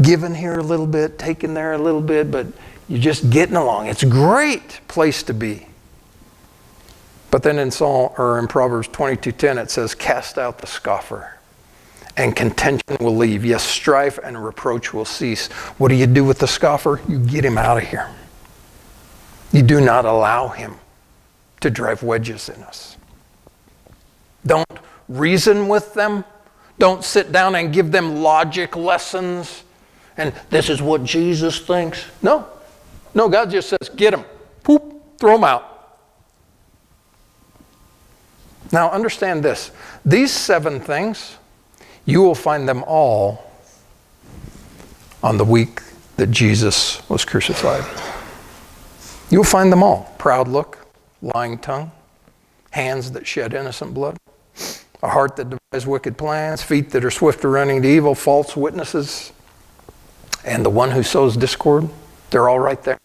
Giving here a little bit, taking there a little bit, but you're just getting along. It's a great place to be. But then in Proverbs 22:10, it says, cast out the scoffer, and contention will leave. Yes, strife and reproach will cease. What do you do with the scoffer? You get him out of here. You do not allow him to drive wedges in us. Don't reason with them. Don't sit down and give them logic lessons. And this is what Jesus thinks. No, God just says, get him. Poop, throw him out. Now understand this. These 7 things, you will find them all on the week that Jesus was crucified. You'll find them all. Proud look, lying tongue, hands that shed innocent blood, a heart that devises wicked plans, feet that are swift to running to evil, false witnesses, and the one who sows discord. They're all right there.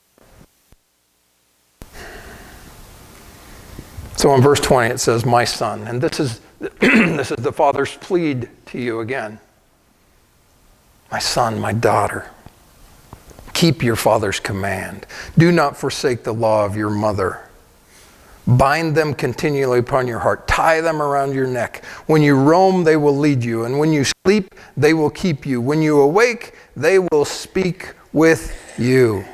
So in verse 20 it says, my son, and this is the Father's plead to you again. My son, my daughter, keep your father's command. Do not forsake the law of your mother. Bind them continually upon your heart. Tie them around your neck. When you roam, they will lead you. And when you sleep, they will keep you. When you awake, they will speak with you.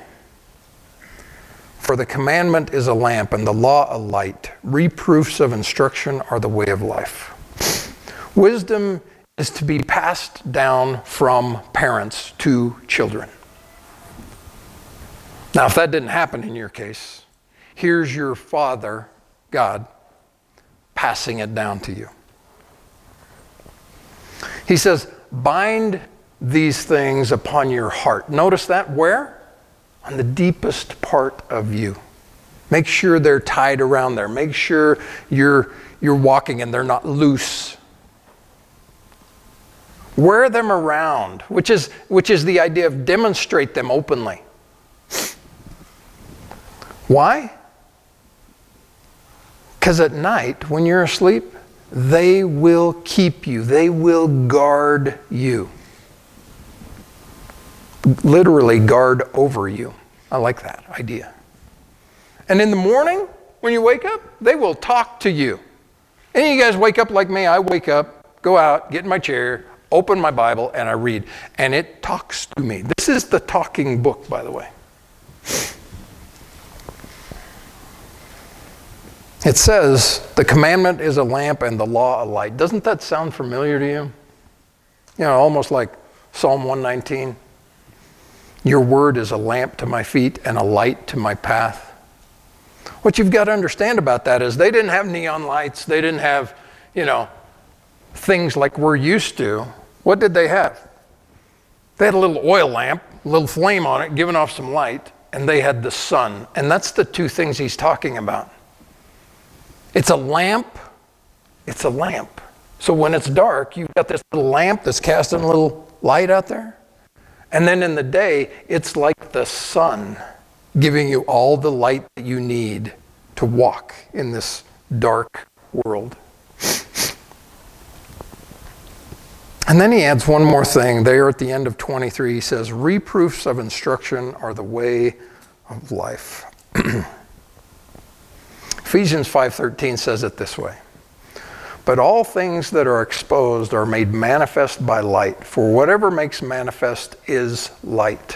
For the commandment is a lamp and the law a light. Reproofs of instruction are the way of life. Wisdom is to be passed down from parents to children. Now, if that didn't happen in your case, here's your Father, God, passing it down to you. He says, bind these things upon your heart. Notice that where? on the deepest part of you. Make sure they're tied around there. Make sure you're walking and they're not loose. Wear them around, which is the idea of demonstrate them openly. Why? Because at night, when you're asleep, they will keep you. They will guard you. Literally guard over you. I like that idea. And in the morning, when you wake up, they will talk to you. Any of you guys wake up like me? I wake up, go out, get in my chair, open my Bible, and I read. And it talks to me. This is the talking book, by the way. It says, the commandment is a lamp and the law a light. Doesn't that sound familiar to you? You know, almost like Psalm 119. Your word is a lamp to my feet and a light to my path. What you've got to understand about that is they didn't have neon lights. They didn't have, things like we're used to. What did they have? They had a little oil lamp, a little flame on it, giving off some light, and they had the sun. And that's the two things he's talking about. It's a lamp. It's a lamp. So when it's dark, you've got this little lamp that's casting a little light out there. And then in the day, it's like the sun giving you all the light that you need to walk in this dark world. And then he adds one more thing. There at the end of 23, he says, reproofs of instruction are the way of life. Ephesians 5:13 says it this way. But all things that are exposed are made manifest by light, for whatever makes manifest is light.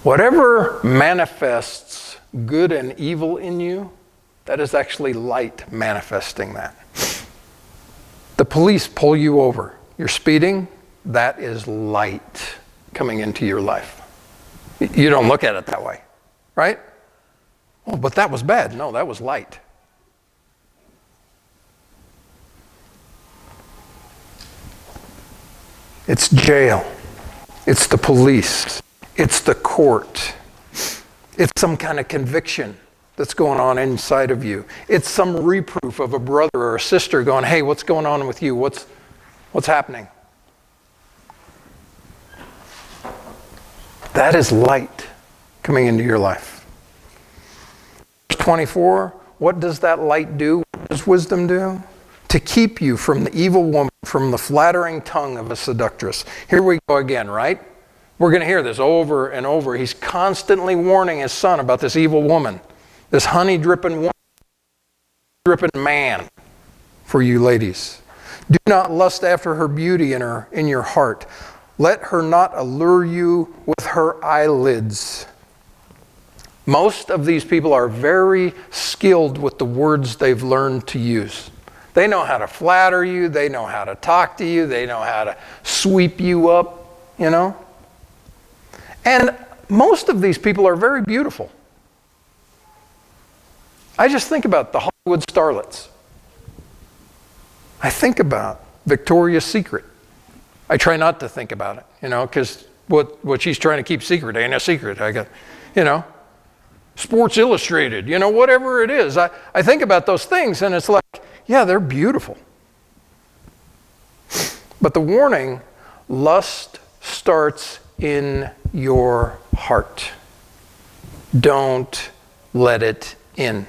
Whatever manifests good and evil in you, that is actually light manifesting that. The police pull you over. You're speeding, that is light coming into your life. You don't look at it that way, right? Oh, but that was bad. No, that was light. It's jail. It's the police. It's the court. It's some kind of conviction that's going on inside of you. It's some reproof of a brother or a sister going, hey, what's going on with you? What's happening? That is light coming into your life. Verse 24, what does that light do? What does wisdom do? To keep you from the evil woman, from the flattering tongue of a seductress. Here we go again, right? We're going to hear this over and over. He's constantly warning his son about this evil woman, this honey-dripping woman, dripping man for you ladies. Do not lust after her beauty in your heart. Let her not allure you with her eyelids. Most of these people are very skilled with the words they've learned to use. They know how to flatter you. They know how to talk to you. They know how to sweep you up, And most of these people are very beautiful. I just think about the Hollywood starlets. I think about Victoria's Secret. I try not to think about it, because what she's trying to keep secret ain't a secret. I got, Sports Illustrated, whatever it is. I think about those things and it's like, yeah, they're beautiful. But the warning, lust starts in your heart. Don't let it in.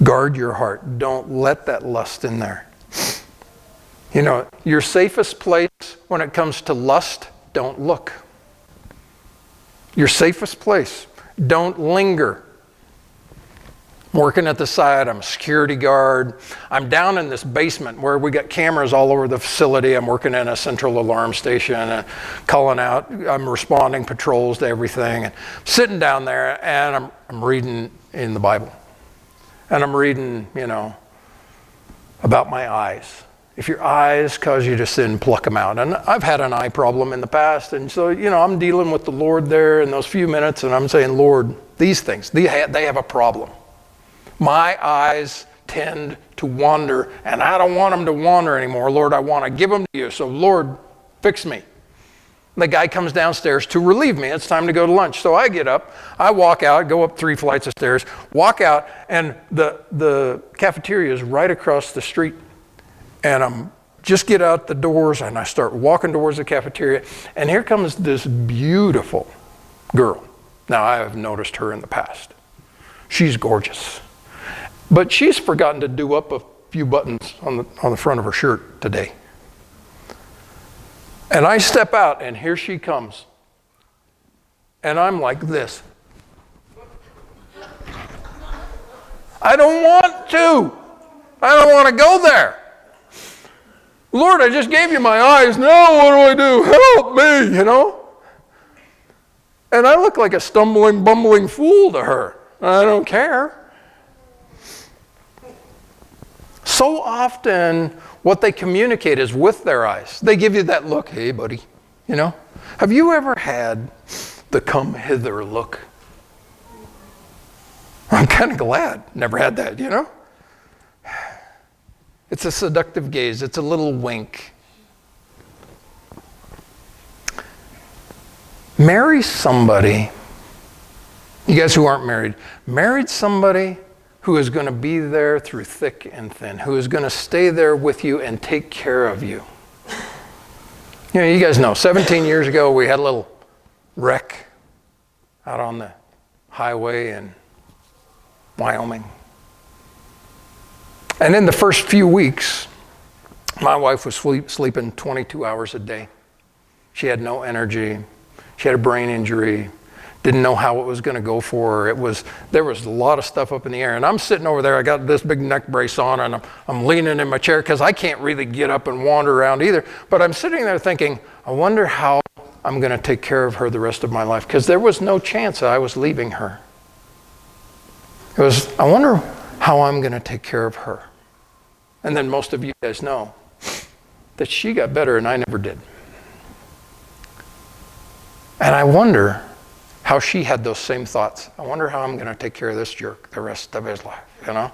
Guard your heart. Don't let that lust in there. Your safest place when it comes to lust, don't look. Your safest place. Don't linger. I'm working at the site. I'm a security guard. I'm down in this basement where we got cameras all over the facility. I'm working in a central alarm station and calling out. I'm responding patrols to everything. And sitting down there and I'm reading in the Bible. And I'm reading, about my eyes. If your eyes cause you to sin, pluck them out. And I've had an eye problem in the past. And so, I'm dealing with the Lord there in those few minutes. And I'm saying, Lord, these things, they have a problem. My eyes tend to wander, and I don't want them to wander anymore. Lord, I want to give them to you. So, Lord, fix me. The guy comes downstairs to relieve me. It's time to go to lunch. So I get up, I walk out, go up 3 flights of stairs, walk out, and the cafeteria is right across the street. And I'm just get out the doors, and I start walking towards the cafeteria, and here comes this beautiful girl. Now, I have noticed her in the past. She's gorgeous. But she's forgotten to do up a few buttons on the front of her shirt today. And I step out, and here she comes. And I'm like this. I don't want to. I don't want to go there. Lord, I just gave you my eyes. Now what do? Help me, And I look like a stumbling, bumbling fool to her. I don't care. So often, what they communicate is with their eyes. They give you that look, hey, buddy, Have you ever had the come hither look? I'm kind of glad. Never had that, It's a seductive gaze. It's a little wink. Marry somebody, you guys who aren't married, married somebody who is going to be there through thick and thin, who is going to stay there with you and take care of you. You guys know, 17 years ago, we had a little wreck out on the highway in Wyoming. And in the first few weeks, my wife was sleeping 22 hours a day. She had no energy. She had a brain injury. Didn't know how it was going to go for her. There was a lot of stuff up in the air. And I'm sitting over there. I got this big neck brace on, and I'm leaning in my chair because I can't really get up and wander around either. But I'm sitting there thinking, I wonder how I'm going to take care of her the rest of my life, because there was no chance I was leaving her. I wonder how I'm going to take care of her. And then most of you guys know that she got better and I never did. And I wonder how she had those same thoughts. I wonder how I'm going to take care of this jerk the rest of his life,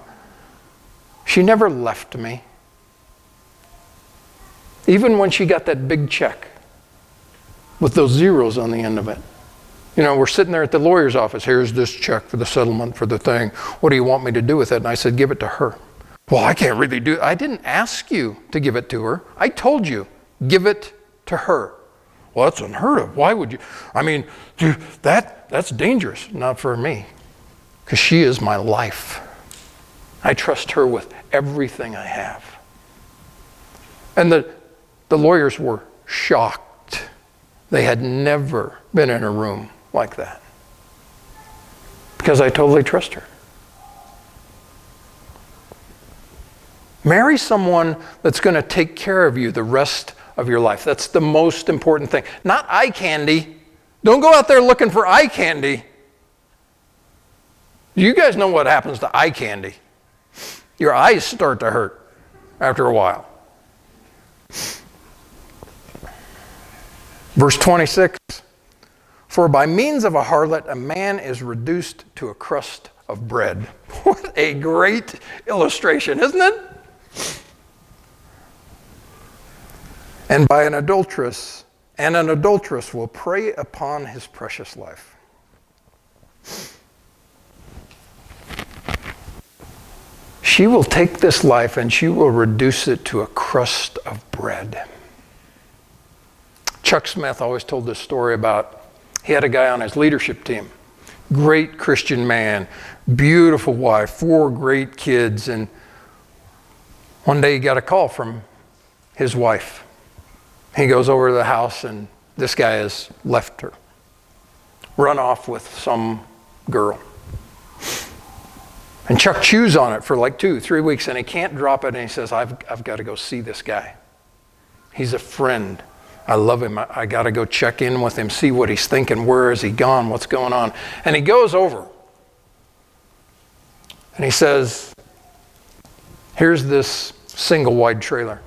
She never left me. Even when she got that big check with those zeros on the end of it. We're sitting there at the lawyer's office. Here's this check for the settlement for the thing. What do you want me to do with it? And I said, give it to her. Well, I can't really do it. I didn't ask you to give it to her. I told you, give it to her. Well, that's unheard of. Why would you? Dude, that's dangerous. Not for me, because she is my life. I trust her with everything I have. And the lawyers were shocked. They had never been in a room like that, because I totally trust her. Marry someone that's going to take care of you the rest of your life. That's the most important thing. Not eye candy. Don't go out there looking for eye candy. You guys know what happens to eye candy. Your eyes start to hurt after a while. Verse 26, for by means of a harlot, a man is reduced to a crust of bread. What a great illustration, isn't it? And by an adulteress will prey upon his precious life. She will take this life and she will reduce it to a crust of bread. Chuck Smith always told this story about, he had a guy on his leadership team, great Christian man, beautiful wife, 4 great kids, and one day he got a call from his wife. He goes over to the house, and this guy has left her, run off with some girl. And Chuck chews on it for like 2-3 weeks, and he can't drop it, and he says, I've got to go see this guy. He's a friend. I love him. I got to go check in with him, see what he's thinking. Where is he gone? What's going on? And he goes over, and he says, here's this single wide trailer.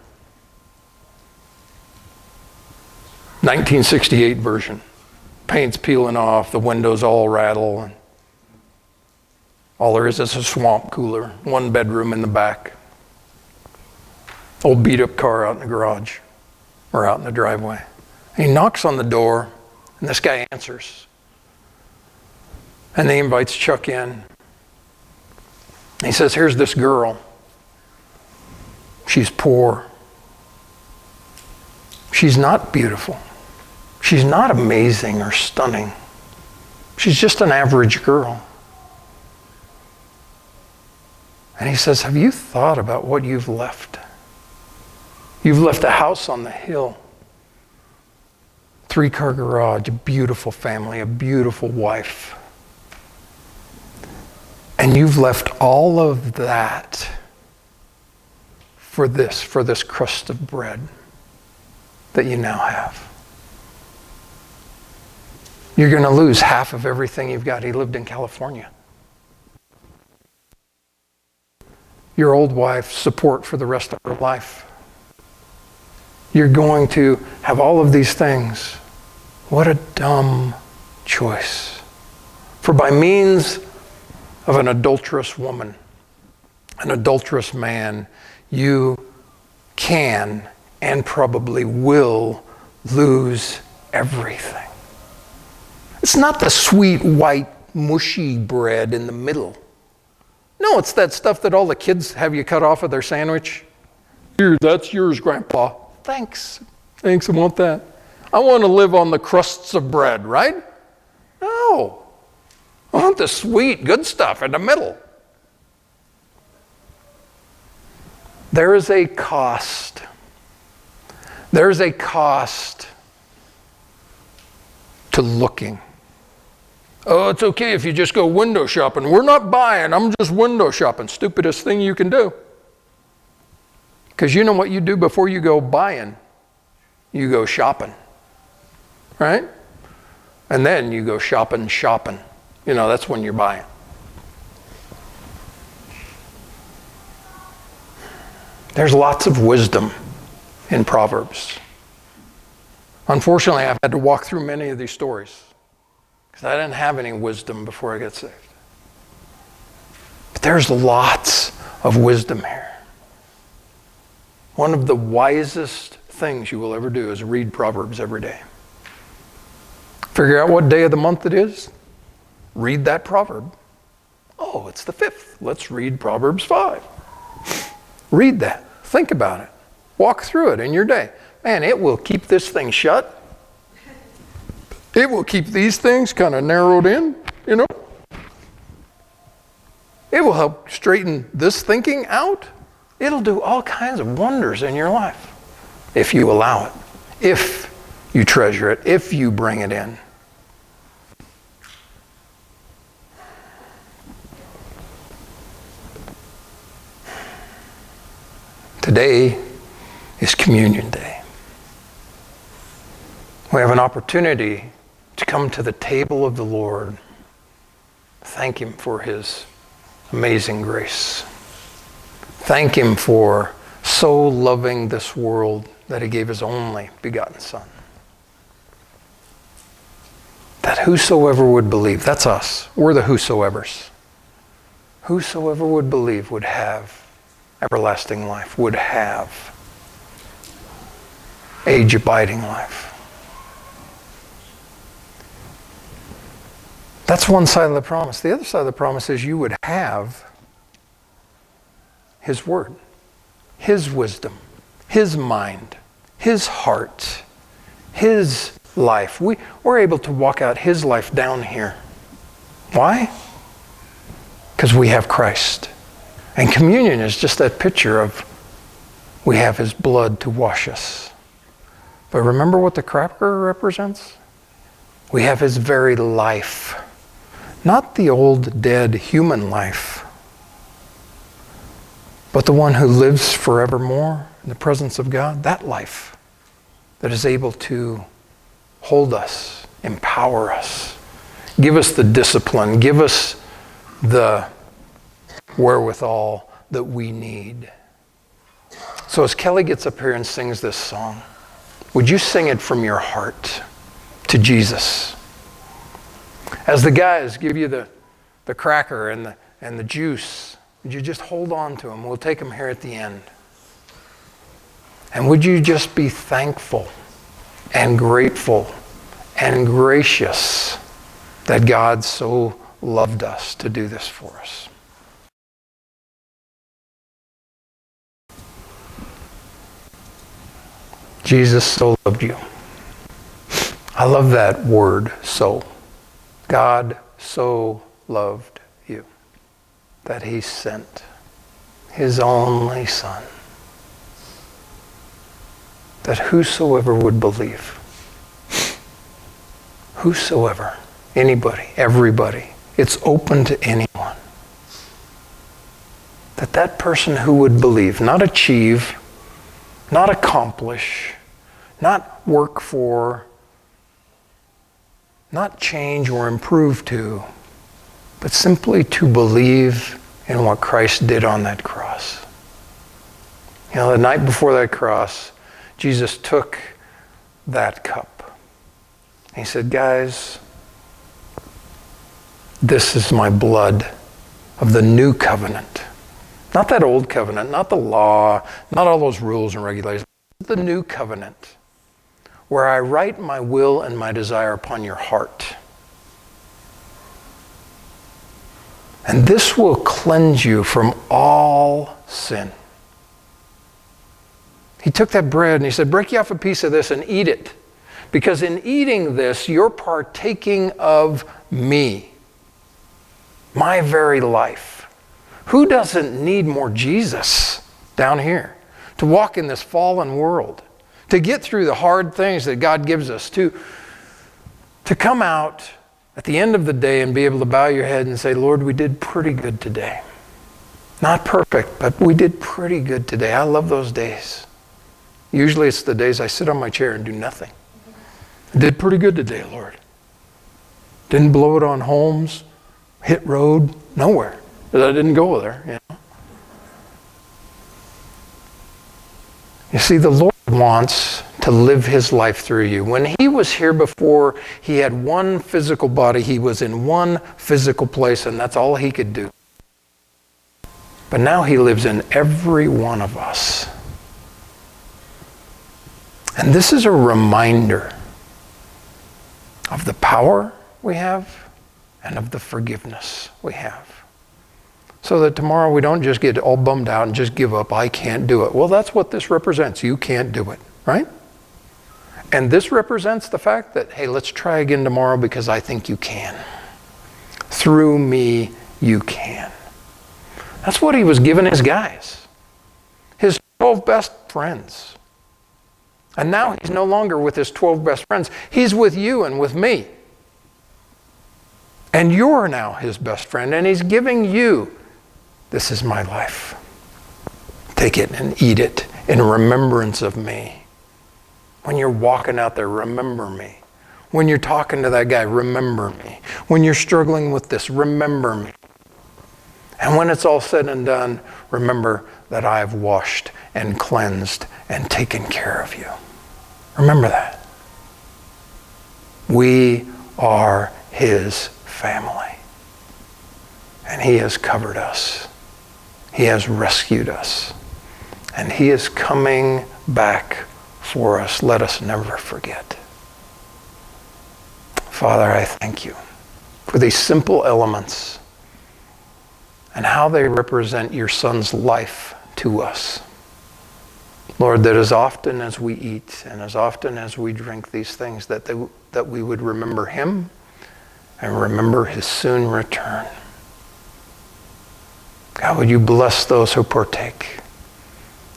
1968 version. Paint's peeling off, the windows all rattle, and all there is a swamp cooler, 1 bedroom in the back. Old beat up car out in the garage or out in the driveway. He knocks on the door, and this guy answers. And he invites Chuck in. He says, here's this girl. She's poor. She's not beautiful. She's not amazing or stunning. She's just an average girl. And he says, have you thought about what you've left? You've left a house on the hill, 3-car garage, a beautiful family, a beautiful wife. And you've left all of that for this crust of bread that you now have. You're going to lose half of everything you've got. He lived in California. Your old wife's support for the rest of her life. You're going to have all of these things. What a dumb choice. For by means of an adulterous woman, an adulterous man, you can and probably will lose everything. It's not the sweet, white, mushy bread in the middle. No, it's that stuff that all the kids have you cut off of their sandwich. Here, that's yours, Grandpa. Thanks. Thanks, I want that. I want to live on the crusts of bread, right? No. I want the sweet, good stuff in the middle. There is a cost. There's a cost to looking. Oh, it's okay if you just go window shopping. We're not buying, I'm just window shopping. Stupidest thing you can do. Because you know what you do before you go buying? You go shopping. Right? And then you go shopping. You know, that's when you're buying. There's lots of wisdom in Proverbs. Unfortunately, I've had to walk through many of these stories because I didn't have any wisdom before I got saved. But there's lots of wisdom here. One of the wisest things you will ever do is read Proverbs every day. Figure out what day of the month it is. Read that proverb. Oh, it's the 5th. Let's read Proverbs 5. Read that. Think about it. Walk through it in your day. Man, it will keep this thing shut. It will keep these things kind of narrowed in, you know. It will help straighten this thinking out. It'll do all kinds of wonders in your life if you allow it, if you treasure it, if you bring it in. Today is Communion Day. We have an opportunity to come to the table of the Lord, thank Him for His amazing grace. Thank Him for so loving this world that He gave His only begotten Son. That whosoever would believe, that's us, we're the whosoevers. Whosoever would believe would have everlasting life, would have age-abiding life. That's one side of the promise. The other side of the promise is you would have His Word, His wisdom, His mind, His heart, His life. We're able to walk out His life down here. Why? Because we have Christ. And communion is just that picture of we have His blood to wash us. But remember what the cracker represents? We have His very life. Not the old, dead human life, but the one who lives forevermore in the presence of God, that life that is able to hold us, empower us, give us the discipline, give us the wherewithal that we need. So as Kelly gets up here and sings this song, would you sing it from your heart to Jesus? As the guys give you the cracker and the juice, would you just hold on to them? We'll take them here at the end. And would you just be thankful and grateful and gracious that God so loved us to do this for us. Jesus so loved you. I love that word, so. God so loved you that he sent his only Son, that whosoever would believe, whosoever, anybody, everybody, it's open to anyone, that person who would believe, not achieve, not accomplish, not work for, not change or improve to, but simply to believe in what Christ did on that cross. You know, the night before that cross, Jesus took that cup. He said, guys, this is my blood of the new covenant. Not that old covenant, not the law, not all those rules and regulations, the new covenant, where I write my will and my desire upon your heart. And this will cleanse you from all sin. He took that bread and he said, break you off a piece of this and eat it. Because in eating this, you're partaking of me, my very life. Who doesn't need more Jesus down here to walk in this fallen world, to get through the hard things that God gives us, to come out at the end of the day and be able to bow your head and say, Lord, we did pretty good today. Not perfect, but we did pretty good today. I love those days. Usually it's the days I sit on my chair and do nothing. I did pretty good today, Lord. Didn't blow it on homes, hit road, nowhere. I didn't go there, you know. You see, the Lord wants to live his life through you. When he was here before, he had one physical body. He was in one physical place, and that's all he could do. But now he lives in every one of us. And this is a reminder of the power we have and of the forgiveness we have. So that tomorrow we don't just get all bummed out and just give up. I can't do it. Well, that's what this represents. You can't do it, right? And this represents the fact that, hey, let's try again tomorrow because I think you can. Through me, you can. That's what he was giving his guys. His 12 best friends. And now he's no longer with his 12 best friends. He's with you and with me. And you're now his best friend. And he's giving you, this is my life. Take it and eat it in remembrance of me. When you're walking out there, remember me. When you're talking to that guy, remember me. When you're struggling with this, remember me. And when it's all said and done, remember that I have washed and cleansed and taken care of you. Remember that. We are his family. And he has covered us. He has rescued us. And he is coming back for us. Let us never forget. Father, I thank you for these simple elements and how they represent your Son's life to us. Lord, that as often as we eat and as often as we drink these things, that we would remember him and remember his soon return. God, would you bless those who partake?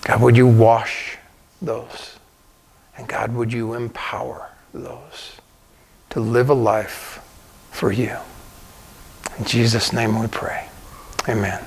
God, would you wash those? And God, would you empower those to live a life for you? In Jesus' name we pray. Amen.